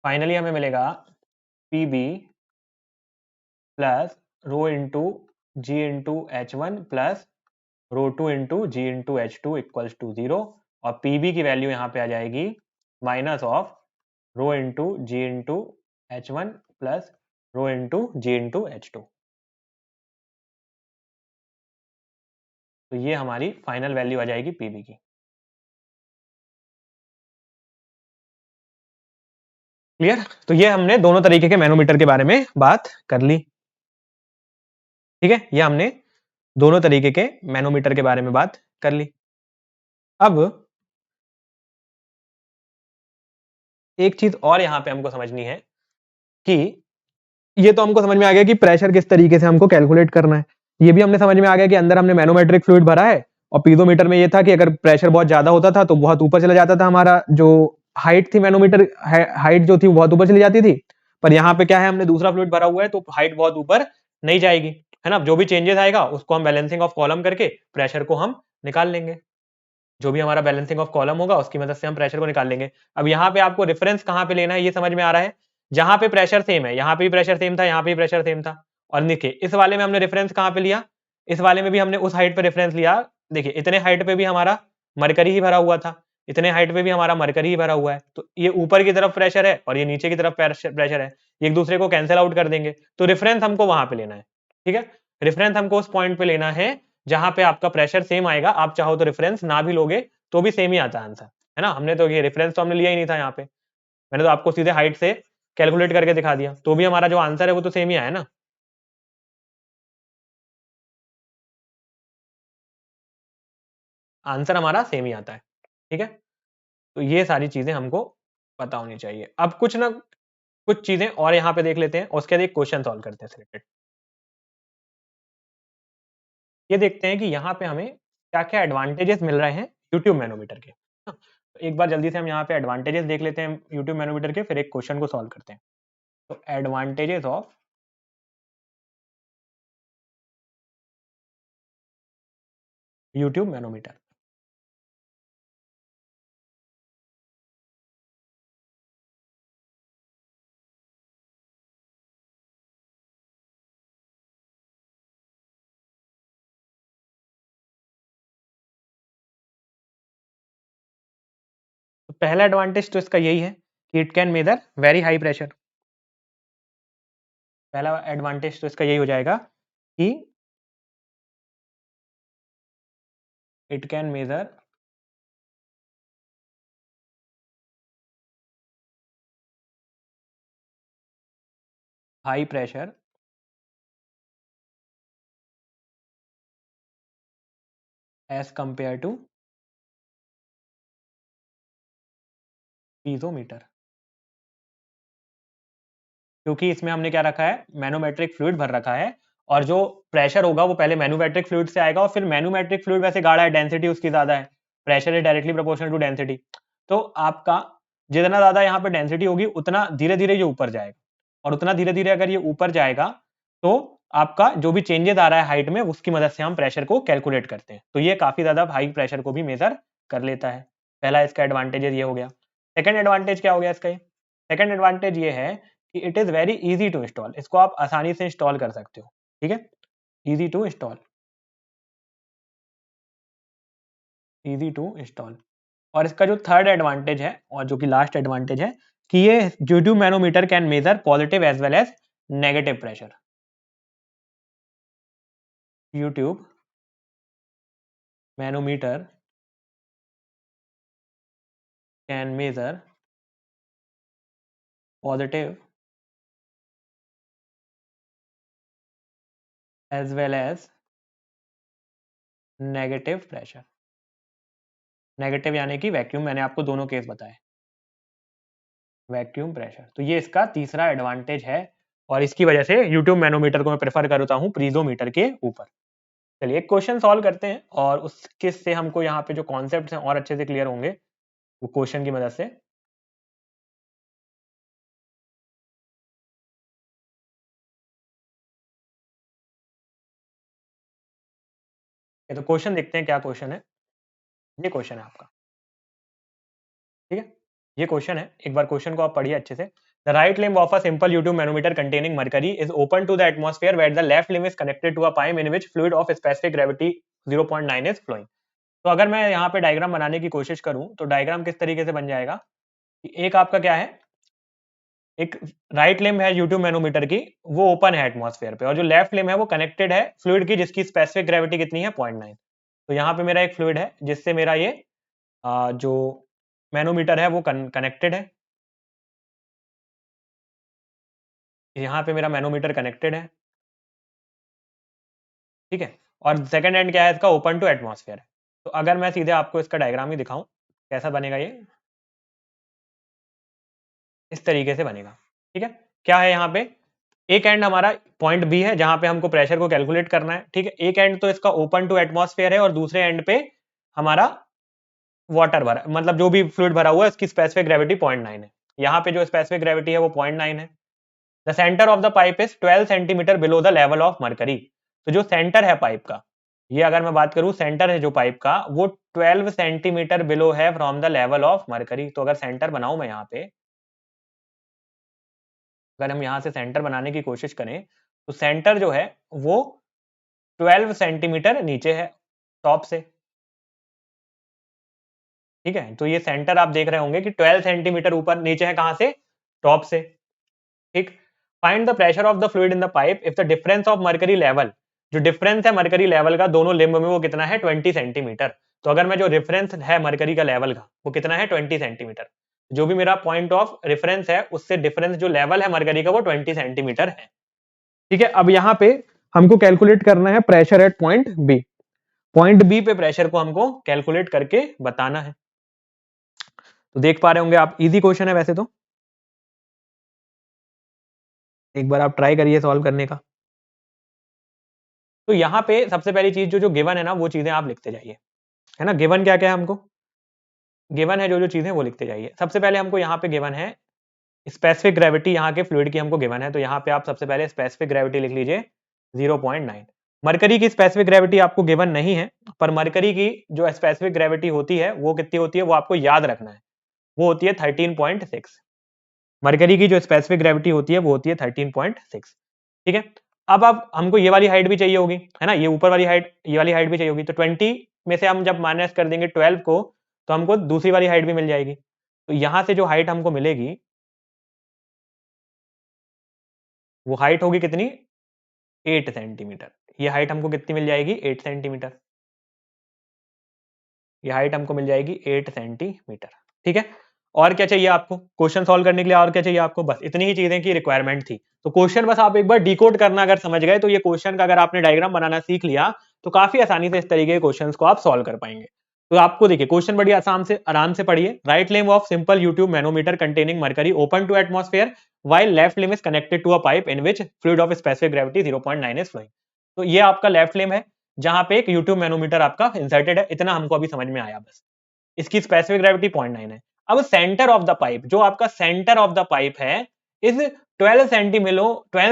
फाइनली हमें मिलेगा PB plus rho into ji into h one plus rho two into ji into h two equals to 0 और PB की वैल्यू यहाँ पे आ जाएगी minus of rho into ji into h one plus rho into ji into h two. तो ये हमारी फाइनल वैल्यू आ जाएगी PB की। क्लियर? तो ये हमने दोनों तरीके के मैनोमीटर के बारे में बात कर ली। ठीक है, ये हमने दोनों तरीके के मैनोमीटर के बारे में बात कर ली। अब एक चीज और यहां पे हमको समझनी है कि ये तो हमको समझ में आ गया कि प्रेशर किस तरीके से हमको कैलकुलेट करना है। ये भी हमने समझ में आ गया कि अंदर हमने मैनोमेट्रिक फ्लूइड भरा है और पीजोमीटर में ये था कि अगर प्रेशर बहुत ज्यादा होता था तो बहुत ऊपर चला जाता था, हमारा जो हाइट थी मैनोमीटर हाइट जो थी वो बहुत ऊपर चली जाती थी। पर यहाँ पे क्या है, हमने दूसरा फ्लूइड भरा हुआ है तो हाइट बहुत ऊपर नहीं जाएगी, है ना। जो भी चेंजेस आएगा उसको हम बैलेंसिंग ऑफ कॉलम करके प्रेशर को हम निकाल लेंगे। जो भी हमारा बैलेंसिंग ऑफ कॉलम होगा उसकी मदद से हम प्रेशर को निकाल लेंगे। अब यहाँ पे आपको रेफरेंस कहाँ पे लेना है ये समझ में आ रहा है। जहां पे प्रेशर सेम है, यहाँ पे भी प्रेशर सेम था, यहाँ पे भी प्रेशर सेम था। और देखिए इस वाले में हमने रेफरेंस कहाँ पे लिया, इस वाले में भी हमने उस हाइट पे रेफरेंस लिया। देखिए इतने हाइट पे भी हमारा मरकरी ही भरा हुआ था, इतने हाइट पे भी हमारा मरकरी ही भरा हुआ है। तो ये ऊपर की तरफ प्रेशर है और ये नीचे की तरफ प्रेशर है, एक दूसरे को कैंसिल आउट कर देंगे। तो रेफरेंस हमको वहां पे लेना है। ठीक है, रेफरेंस हमको उस पॉइंट पे लेना है जहां पे आपका प्रेशर सेम आएगा। आप चाहो तो रेफरेंस ना भी लोगे तो भी सेम ही आता है आंसर, है ना। हमने तो ये रेफरेंस तो हमने लिया ही नहीं था यहाँ पे, मैंने तो आपको सीधे हाइट से कैलकुलेट करके दिखा दिया, तो भी हमारा जो आंसर है वो तो सेम ही आया ना। आंसर हमारा सेम ही आता है। ठीक है, तो ये सारी चीजें हमको पता होनी चाहिए। अब कुछ ना कुछ चीजें और यहाँ पे देख लेते हैं, उसके बाद एक क्वेश्चन सॉल्व करते हैं सिलेक्टेड। ये देखते हैं कि यहाँ पे हमें क्या क्या एडवांटेजेस मिल रहे हैं यूट्यूब मैनोमीटर के। हाँ, तो एक बार जल्दी से हम यहाँ पे एडवांटेजेस देख लेते हैं यूट्यूब मैनोमीटर के, फिर एक क्वेश्चन को सॉल्व करते हैं। तो एडवांटेजेस ऑफ यूट्यूब मैनोमीटर। तो पहला एडवांटेज तो इसका यही है कि it can measure very high pressure. पहला एडवांटेज तो इसका यही हो जाएगा कि it can measure high pressure as compare to piezometer, क्योंकि इसमें हमने क्या रखा है, मैनोमेट्रिक फ्लूइड भर रखा है और जो प्रेशर होगा वो पहले मैनोमेट्रिक फ्लूइड से आएगा और फिर मैनोमेट्रिक फ्लूइड वैसे गाढ़ा है, डेंसिटी उसकी ज्यादा है, pressure is directly proportional to density. तो आपका जितना ज्यादा यहाँ पे डेंसिटी होगी उतना धीरे धीरे ये ऊपर जाएगा, और उतना धीरे धीरे अगर ये ऊपर जाएगा तो आपका जो भी चेंजेस आ रहा है हाइट में उसकी मदद से हम प्रेशर को कैलकुलेट करते हैं। तो ये काफी ज्यादा हाई प्रेशर को भी मेजर कर लेता है। पहला इसका एडवांटेज ये हो गया। सेकंड एडवांटेज क्या हो गया इसका? सेकंड एडवांटेज ये है कि it is very easy to install, इसको आप आसानी से इंस्टॉल कर सकते हो। ठीक है, easy to install, easy to install. और इसका जो थर्ड एडवांटेज है और जो कि लास्ट एडवांटेज है कि ये U tube manometer can measure positive as well as negative pressure. U tube manometer can measure positive as well as negative pressure. Negative यानी कि वैक्यूम, मैंने आपको दोनों केस बताए। Vacuum pressure. तो ये इसका तीसरा एडवांटेज है और इसकी वजह से यूट्यूब मैनोमीटर को मैं प्रेफर करता हूँ प्रीजोमीटर के ऊपर। चलिए एक क्वेश्चन सॉल्व करते हैं और उसके से हमको यहाँ पे जो कॉन्सेप्ट हैं और अच्छे से क्लियर होंगे वो क्वेश्चन की मदद से। तो क्वेश्चन देखते हैं क्या क्वेश्चन है। ये क्वेश्चन है आपका, ठीक है। ये क्वेश्चन है, एक बार क्वेश्चन को आप पढ़िए अच्छे से। The right limb of a simple U tube manometer containing mercury is open to the atmosphere where the left limb is connected to a pipe in which fluid of specific gravity 0.9 is flowing. तो अगर मैं यहाँ पे डायग्राम बनाने की कोशिश करूं तो डायग्राम किस तरीके से बन जाएगा कि एक आपका क्या है, एक राइट लिम्ब है यूट्यूब मैनोमीटर की, वो ओपन है एटमॉस्फेयर पे, और जो लेफ्ट लिम्ब है वो कनेक्टेड है फ्लूइड की जिसकी स्पेसिफिक ग्रेविटी कितनी है 0.9। तो यहाँ पे मेरा एक फ्लूइड है जिससे मेरा ये जो मैनोमीटर है वो कनेक्टेड है। यहाँ पे मेरा मैनोमीटर कनेक्टेड है, ठीक है। और सेकंड एंड क्या है इसका, ओपन टू एटमॉस्फेयर है। तो अगर मैं सीधे आपको इसका डायग्राम ही दिखाऊं कैसा बनेगा, ये इस तरीके से बनेगा, ठीक है। क्या है यहाँ पे, एक एंड हमारा पॉइंट बी है जहां पे हमको प्रेशर को कैलकुलेट करना है, ठीक है। एक एंड तो इसका ओपन टू एटमॉस्फेयर है और दूसरे एंड पे हमारा वाटर भरा, मतलब जो भी फ्लूइड भरा हुआ है उसकी स्पेसिफिक ग्रेविटी 0.9 है। यहाँ पे जो स्पेसिफिक ग्रेविटी है वो 0.9 है। The centre of the pipe is 12 centimetre below the level of mercury. तो जो सेंटर है पाइप का, ये अगर मैं बात करूं सेंटर है जो पाइप का वो 12 सेंटीमीटर बिलो है from the level of mercury. तो अगर सेंटर बनाऊं मैं यहाँ पे, अगर हम यहाँ से सेंटर बनाने की कोशिश करें तो सेंटर जो है वो 12 सेंटीमीटर नीचे है टॉप से, ठीक है। तो ये सेंटर आप देख रहे होंगे कि 12 सेंटीमीटर ऊपर नीचे है, कहां से, टॉप से, ठीक। Find the pressure of the fluid in the pipe if the difference of mercury level, जो डिफरेंस है मरकरी लेवल का दोनों लिम्ब में वो कितना है 20 सेंटीमीटर। तो अगर मैं जो रेफरेंस है मरकरी का लेवल का वो कितना है 20 सेंटीमीटर, जो भी मेरा पॉइंट ऑफ रेफरेंस है उससे डिफरेंस जो लेवल है मरकरी का वो 20 सेंटीमीटर है, ठीक है। अब यहाँ पे हमको कैलकुलेट करना है pressure at point B. Point B पे प्रेशर को हमको कैलकुलेट करके बताना है। तो देख पा रहे होंगे आप, इजी क्वेश्चन है वैसे तो, एक बार आप ट्राई करिए सॉल्व करने का। तो यहाँ पे सबसे पहली चीज जो जो गिवन है ना वो चीजें आप लिखते जाइए, है ना। गिवन क्या क्या है हमको, गिवन है जो जो चीजें वो लिखते जाइए। सबसे पहले हमको यहाँ पे गिवन है स्पेसिफिक ग्रेविटी, यहाँ के फ्लूइड की हमको गिवन है। तो यहाँ पे आप सबसे पहले स्पेसिफिक ग्रेविटी लिख लीजिए 0.9। मरकरी की स्पेसिफिक ग्रेविटी आपको गिवन नहीं है, पर मरकरी की जो स्पेसिफिक ग्रेविटी होती है वो कितनी होती है वो आपको याद रखना है, वो होती है 13.6। मरकरी की जो स्पेसिफिक ग्रेविटी होती है वो होती है 13.6, ठीक है। अब आप हमको ये वाली हाइट भी चाहिए होगी, है ना, ये ऊपर वाली हाइट, ये वाली हाइट भी चाहिए होगी। तो 20 में से हम जब माइनस कर देंगे 12 को तो हमको दूसरी वाली हाइट भी मिल जाएगी। तो यहां से जो हाइट हमको मिलेगी वो हाइट होगी कितनी, 8 सेंटीमीटर। ये हाइट हमको कितनी मिल जाएगी, 8 सेंटीमीटर। ये हाइट हमको मिल जाएगी 8 सेंटीमीटर, ठीक है। और क्या चाहिए आपको क्वेश्चन सॉल्व करने के लिए, और क्या चाहिए आपको, बस इतनी ही चीजें की रिक्वायरमेंट थी। तो क्वेश्चन बस आप एक बार डिकोड करना अगर समझ गए तो ये क्वेश्चन का अगर आपने डायग्राम बनाना सीख लिया तो काफी आसानी से इस तरीके के क्वेश्चंस को आप सॉल्व कर पाएंगे। तो आपको देखिए क्वेश्चन बड़ी आराम से पढ़िए। Right limb of simple U tube manometer containing mercury open to atmosphere while left limb is connected to a pipe in which fluid of specific gravity 0.9 is flowing. तो ये आपका लेफ्ट लिम्ब है जहां पे एक यूट्यूब मैनोमीटर आपका इंसर्टेड है, इतना हमको अभी समझ में आया बस। इसकी स्पेसिफिक ग्रेविटी 0.9 है। अब सेंटर ऑफ द पाइप, जो आपका सेंटर ऑफ द पाइप है is 12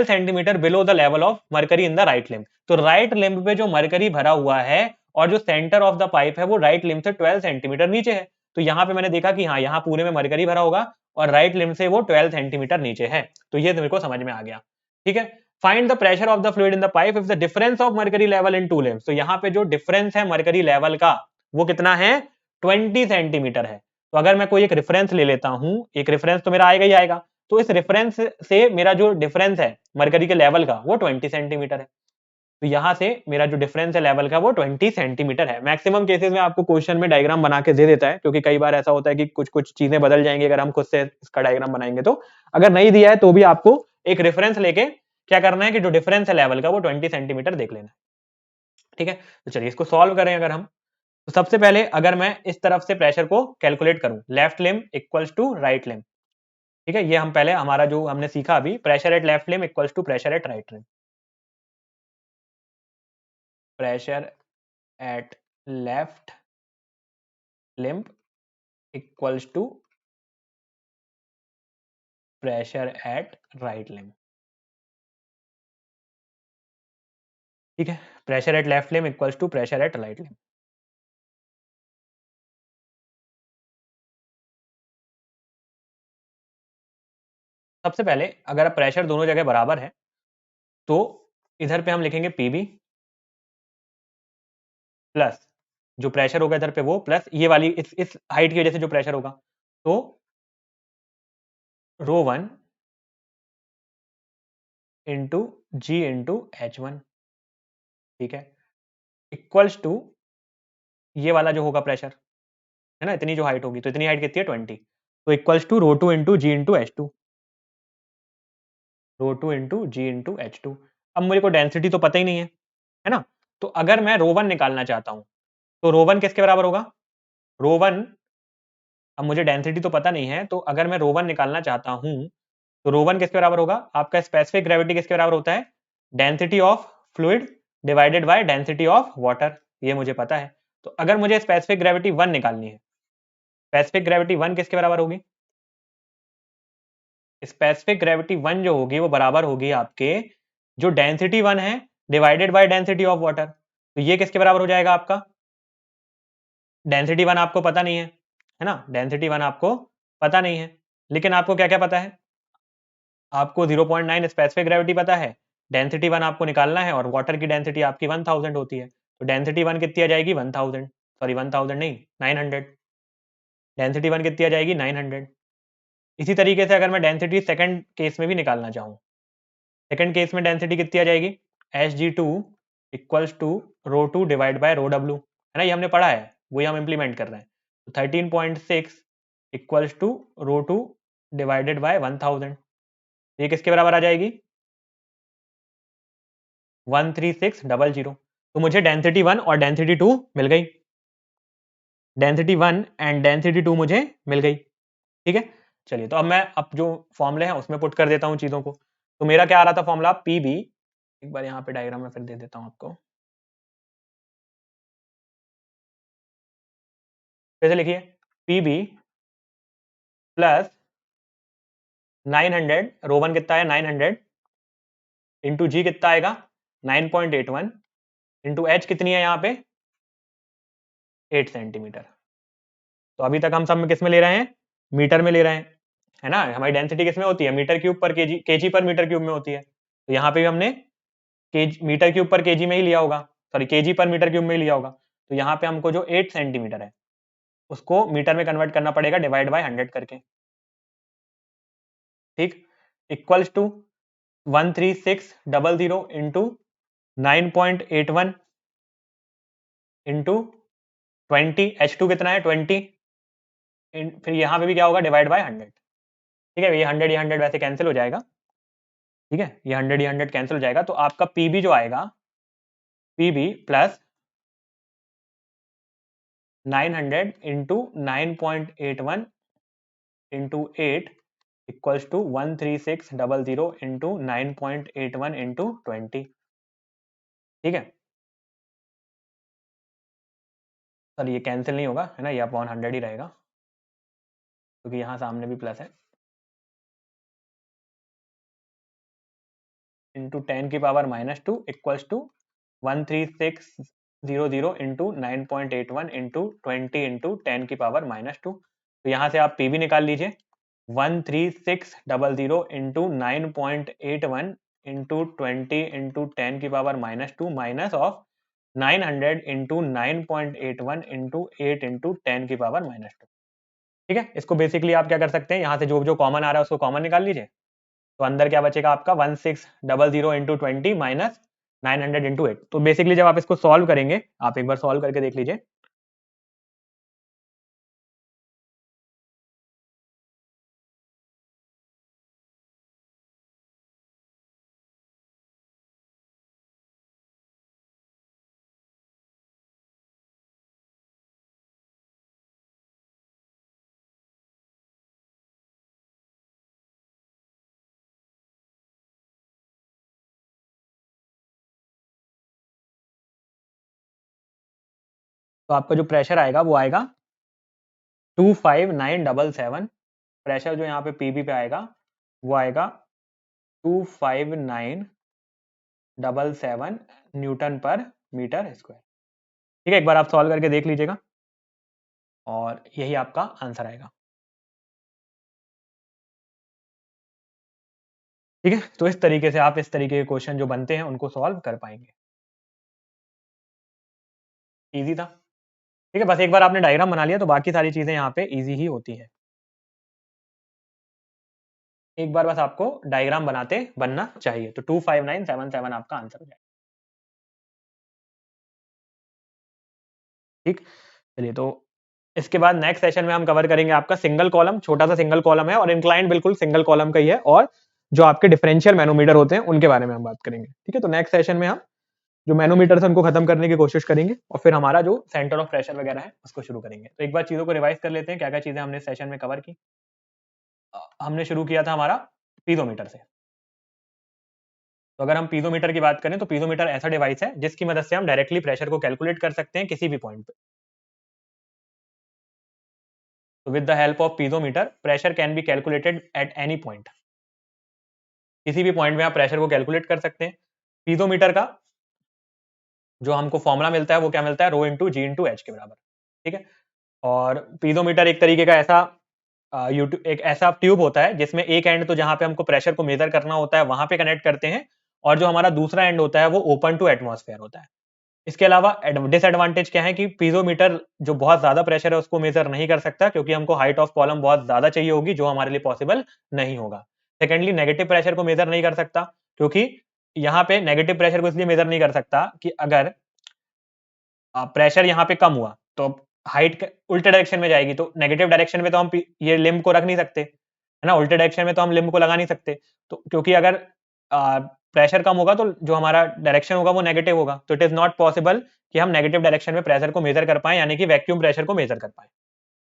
centimetre below the level of mercury in the right limb. तो राइट लिम्ब पे जो मरकरी भरा हुआ है और जो सेंटर ऑफ द पाइप है वो राइट लिम्ब से 12 सेंटीमीटर नीचे है। तो यहाँ पे मैंने देखा कि हाँ यहाँ पूरे में मरकरी भरा होगा और राइट लिम्ब से वो 12 सेंटीमीटर नीचे है। तो ये मेरे को समझ में आ गया, ठीक है। Find the pressure of the fluid in the pipe if the difference of mercury level in two limbs. तो यहाँ पे जो डिफरेंस है मरकरी लेवल का वो कितना है, 20 सेंटीमीटर है। तो अगर मैं कोई एक रेफरेंस ले लेता हूं, एक रेफरेंस तो मेरा आएगा ही आएगा, तो इस रेफरेंस से मेरा जो डिफरेंस है मरकरी के लेवल का वो 20 सेंटीमीटर है। तो यहां से मेरा जो डिफरेंस है लेवल का वो 20 सेंटीमीटर है। मैक्सिमम केसेस में आपको क्वेश्चन में डायग्राम बना के दे देता है, क्योंकि कई बार ऐसा होता है कि कुछ कुछ चीजें बदल जाएंगी अगर हम खुद से इसका डायग्राम बनाएंगे। तो अगर नहीं दिया है तो भी आपको एक रेफरेंस लेके क्या करना है कि जो डिफरेंस है लेवल का वो 20 सेंटीमीटर देख लेना है, ठीक है। तो चलिए इसको सॉल्व करें अगर हम। तो सबसे पहले अगर मैं इस तरफ से प्रेशर को कैलकुलेट करूं, left limb equals to right limb, ठीक है, ये हम पहले हमारा जो हमने सीखा अभी, pressure at left limb equals to pressure at right limb. Pressure at left limb equals to pressure at right limb. ठीक है, pressure at left limb equals to pressure at right limb. सबसे पहले अगर प्रेशर दोनों जगह बराबर है तो इधर पे हम लिखेंगे पीबी प्लस जो प्रेशर होगा इधर पे वो प्लस ये वाली इस हाइट की वजह से जो प्रेशर होगा, तो रो वन इंटू जी इंटू एच वन। ठीक है, इक्वल्स टू ये वाला जो होगा प्रेशर है ना, इतनी जो हाइट होगी, तो इतनी हाइट कितनी है 20, तो equals to rho two into ji into h two. Rho two into ji into h two. अब मुझे को डेंसिटी तो पता ही नहीं है ना, तो अगर मैं रो वन निकालना चाहता हूं तो रो वन किसके बराबर होगा, रो वन, अब मुझे डेंसिटी तो पता नहीं है, तो अगर मैं रो वन निकालना चाहता हूं तो रो वन किसके बराबर होगा, आपका स्पेसिफिक ग्रेविटी किसके बराबर होता है, density of fluid divided by density of water, ये मुझे पता है। तो अगर मुझे स्पेसिफिक ग्रेविटी वन निकालनी है, स्पेसिफिक ग्रेविटी वन किसके बराबर होगी, स्पेसिफिक ग्रेविटी वन जो होगी वो बराबर होगी आपके जो डेंसिटी वन है divided by density of water. तो ये किसके बराबर हो जाएगा आपका, डेंसिटी वन आपको पता नहीं है ना, डेंसिटी वन आपको पता नहीं है, लेकिन आपको क्या क्या पता है, आपको 0.9 स्पेसिफिक ग्रेविटी पता है, डेंसिटी वन आपको निकालना है और वाटर की डेंसिटी आपकी 1000 होती है, तो डेंसिटी वन कितनी आ जाएगी 1000, सॉरी 1000 नहीं 900, डेंसिटी वन कितनी आ जाएगी 900। इसी तरीके से अगर मैं डेंसिटी सेकंड केस में भी निकालना चाहूँ, सेकंड केस में डेंसिटी कितनी आ जाएगी, h g two equals to rho two divide by rho डब्ल्यू, है ना, ये हमने पढ़ा है, वही हम इंप्लीमेंट कर रहे हैं। तो 13.6 equals to rho two divided by 1000, ये किसके बराबर आ जाएगी 13600। तो मुझे डेंसिटी वन और डेंसिटी टू मिल गई, density one and density two मुझे मिल गई। ठीक है, चलिए तो अब मैं अब जो फॉर्मूले हैं उसमें पुट कर देता हूँ चीज़ों को। तो मेरा क्या आ रहा था फॉर्मूला, पी बी, एक बार यहाँ पे डायग्राम में फिर दे देता हूँ आपको, फिर से लिखिए, पी बी प्लस 900, रो वन कितना है 900 इंटू जी कितना आएगा 9.81 इंटू एच कितनी है यहाँ पे 8 सेंटीमीटर। तो अभी तक हम सब में किस में ले रहे हैं, मीटर में ले रहे हैं, है ना, हमारी डेंसिटी किस में होती है, मीटर क्यूब पर केजी, केजी पर मीटर क्यूब में होती है, तो यहाँ पे भी हमने मीटर क्यूब पर केजी में ही लिया होगा, सॉरी केजी पर मीटर क्यूब में ही लिया होगा। तो यहाँ पे हमको जो 8 सेंटीमीटर है उसको मीटर में कन्वर्ट करना पड़ेगा डिवाइड बाय 100 करके। ठीक, equals to 13600 into 9.81 into 20, H2 कितना है 20, फिर यहाँ पे भी क्या होगा डिवाइड बाय 100। ठीक है, ये 100 वैसे कैंसिल हो जाएगा, ठीक है, ये 100 कैंसिल हो जाएगा, तो आपका पीबी जो आएगा, PB plus 900 into 9.81 into 8 equals to 13600 into 9.81 into 20। ठीक है, सर ये कैंसिल नहीं होगा है ना, ये अपॉन 100 ही रहेगा क्योंकि यहाँ सामने भी प्लस है, इंटू 10 की power -2 equals to 13600 into 9.81 into 20 into 10 की पावर -2। तो यहाँ से आप पी भी निकाल लीजिए, 13600 इंटू 9.81 इंटू 20 इंटू 10 की power -2 minus of 900 into 9.81 into 8 into 10 की पावर -2। ठीक है, इसको बेसिकली आप क्या कर सकते हैं, यहाँ से जो जो कॉमन आ रहा है उसको कॉमन निकाल लीजिए, तो अंदर क्या बचेगा आपका 1600 इंटू 20 माइनस 900 इंटू 8। तो बेसिकली जब आप इसको सॉल्व करेंगे, आप एक बार सॉल्व करके देख लीजिए, तो आपका जो प्रेशर आएगा वो आएगा 25977। प्रेशर जो यहाँ पे पीबी पे आएगा वो आएगा 25977 न्यूटन पर मीटर स्क्वायर। ठीक है, एक बार आप सॉल्व करके देख लीजिएगा और यही आपका आंसर आएगा। ठीक है, तो इस तरीके से आप इस तरीके के क्वेश्चन जो बनते हैं उनको सॉल्व कर पाएंगे। इजी था। ठीक है, बस एक बार आपने डायग्राम बना लिया तो बाकी सारी चीजें यहाँ पे इजी ही होती है। एक बार बस आपको डायग्राम बनाते बनना चाहिए। तो 25977 आपका आंसर हो जाएगा। ठीक, चलिए तो इसके बाद नेक्स्ट सेशन में हम कवर करेंगे आपका सिंगल कॉलम, छोटा सा सिंगल कॉलम है और इंक्लाइंड बिल्कुल सिंगल कॉलम का ही है, और जो आपके डिफरेंशियल मैनोमीटर होते हैं उनके बारे में हम बात करेंगे। ठीक है, तो नेक्स्ट सेशन में हम जो मैनोमीटर है उनको खत्म करने की कोशिश करेंगे और फिर हमारा जो सेंटर ऑफ प्रेशर वगैरह है उसको शुरू करेंगे। तो एक बार चीजों को रिवाइज कर लेते हैं, क्या क्या चीजें हमने सेशन में कवर की। हमने शुरू किया था हमारा पीजोमीटर से। तो अगर हम पीजोमीटर की बात करें तो पीजोमीटर ऐसा डिवाइस है जिसकी मदद से हम डायरेक्टली प्रेशर को कैलकुलेट कर सकते हैं किसी भी पॉइंट पे। तो with the help of piezometer pressure can be calculated at any point. किसी भी पॉइंट में आप प्रेशर को कैलकुलेट कर सकते हैं। पीजोमीटर का जो हमको फॉर्मूला मिलता है वो क्या मिलता है, रो इंटू जी इंटू एच के बराबर। ठीक है, और पीजोमीटर एक तरीके का ऐसा एक ऐसा ट्यूब होता है जिसमें एक एंड तो जहां पे हमको प्रेशर को मेजर करना होता है वहां पे कनेक्ट करते हैं, और जो हमारा दूसरा एंड होता है वो ओपन टू एटमॉस्फेयर होता है। इसके अलावा डिसएडवांटेज क्या है कि पीजोमीटर जो बहुत ज्यादा प्रेशर है उसको मेजर नहीं कर सकता, क्योंकि हमको हाइट ऑफ कॉलम बहुत ज्यादा चाहिए होगी जो हमारे लिए पॉसिबल नहीं होगा। सेकेंडली नेगेटिव प्रेशर को मेजर नहीं कर सकता, क्योंकि यहाँ पे नेगेटिव प्रेशर को इसलिए मेजर नहीं कर सकता कि अगर प्रेशर यहाँ पे कम हुआ तो हाइट उल्टे डायरेक्शन में जाएगी, तो नेगेटिव डायरेक्शन में तो हम ये लिम्ब को रख नहीं सकते, है ना, उल्टे डायरेक्शन में तो हम लिम्ब को लगा नहीं सकते। तो क्योंकि अगर प्रेशर कम होगा तो जो हमारा डायरेक्शन होगा वो नेगेटिव होगा, तो इट इज नॉट पॉसिबल कि हम नेगेटिव डायरेक्शन में प्रेशर को मेजर कर पाए, यानी कि वैक्यूम प्रेशर को मेजर कर पाए।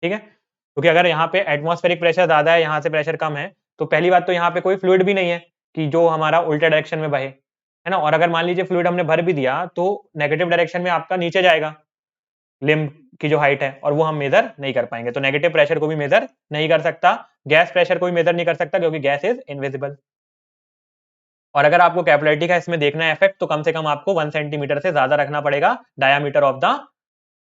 ठीक है, क्योंकि अगर यहाँ पे एटमॉस्फेरिक प्रेशर ज्यादा है, यहाँ से प्रेशर कम है, तो पहली बात तो यहाँ पे कोई फ्लूइड भी नहीं है कि जो हमारा उल्टे डायरेक्शन में बहे, है ना, और अगर मान लीजिए फ्लूइड हमने भर भी दिया तो नेगेटिव डायरेक्शन में आपका नीचे जाएगा लिम्ब की जो हाइट है, और वो हम मेजर नहीं कर पाएंगे। तो नेगेटिव प्रेशर को भी मेजर नहीं कर सकता, गैस प्रेशर को भी मेजर नहीं कर सकता, क्योंकि गैस इज इनविजिबल। और अगर आपको कैपिलरिटी का इसमें देखना है इफेक्ट, तो कम से कम आपको 1 सेंटीमीटर से ज्यादा रखना पड़ेगा डायामीटर ऑफ द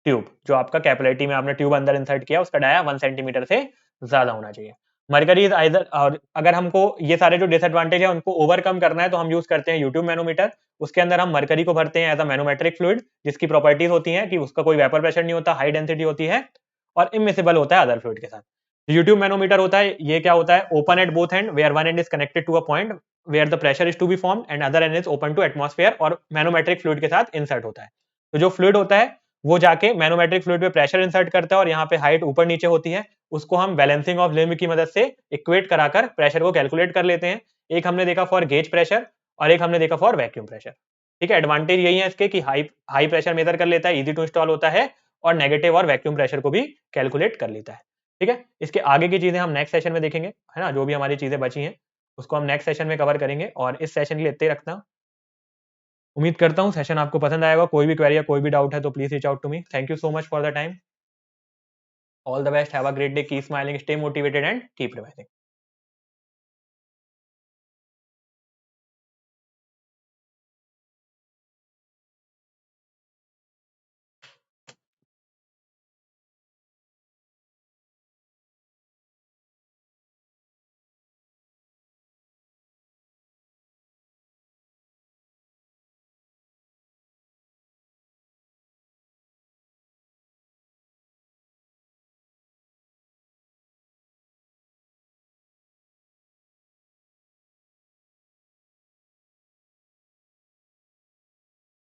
ट्यूब। जो आपका कैपिलरिटी में आपने ट्यूब अंदर इंसर्ट किया उसका डाया 1 सेंटीमीटर से ज्यादा होना चाहिए। मरकरी इज आइदर, और अगर हमको ये सारे जो डिसएडवांटेज है उनको ओवरकम करना है तो हम यूज करते हैं यूट्यूब मैनोमीटर। उसके अंदर हम मरकरी को भरते हैं एज अ मैनोमेट्रिक फ्लूइड, जिसकी प्रॉपर्टीज होती हैं कि उसका कोई वेपर प्रेशर नहीं होता, हाई डेंसिटी होती है और इमिसिबल होता है अदर फ्लूइड के साथ। यूट्यूब मैनोमीटर होता है, ये क्या होता है, open at both end where one end is connected to a point where the pressure is to be formed and other end is open to atmosphere, और मैनोमेट्रिक फ्लूइड के साथ इंसर्ट होता है। तो जो फ्लूइड होता है वो जाके मैनोमेट्रिक फ्लूइड में प्रेशर इंसर्ट करता है और यहाँ पे हाइट ऊपर नीचे होती है, उसको हम बैलेंसिंग ऑफ लिम्ब की मदद से इक्वेट कराकर प्रेशर को कैलकुलेट कर लेते हैं। एक हमने देखा फॉर गेज प्रेशर और एक हमने देखा फॉर वैक्यूम प्रेशर। ठीक है, एडवांटेज यही है इसके कि हाई प्रेशर मेजर कर लेता है, इजी टू इंस्टॉल होता है, और नेगेटिव और वैक्यूम प्रेशर को भी कैलकुलेट कर लेता है। ठीक है, इसके आगे की चीजें हम नेक्स्ट सेशन में देखेंगे, है ना, जो भी हमारी चीजें बची हैं उसको हम नेक्स्ट सेशन में कवर करेंगे, और इस सेशन के लिए इतने रखना। उम्मीद करता हूँ सेशन आपको पसंद आएगा। कोई भी क्वेरी या कोई भी डाउट है तो please reach out to me. Thank you so much for the time. All the best, have a great day, keep smiling, stay motivated and keep revising.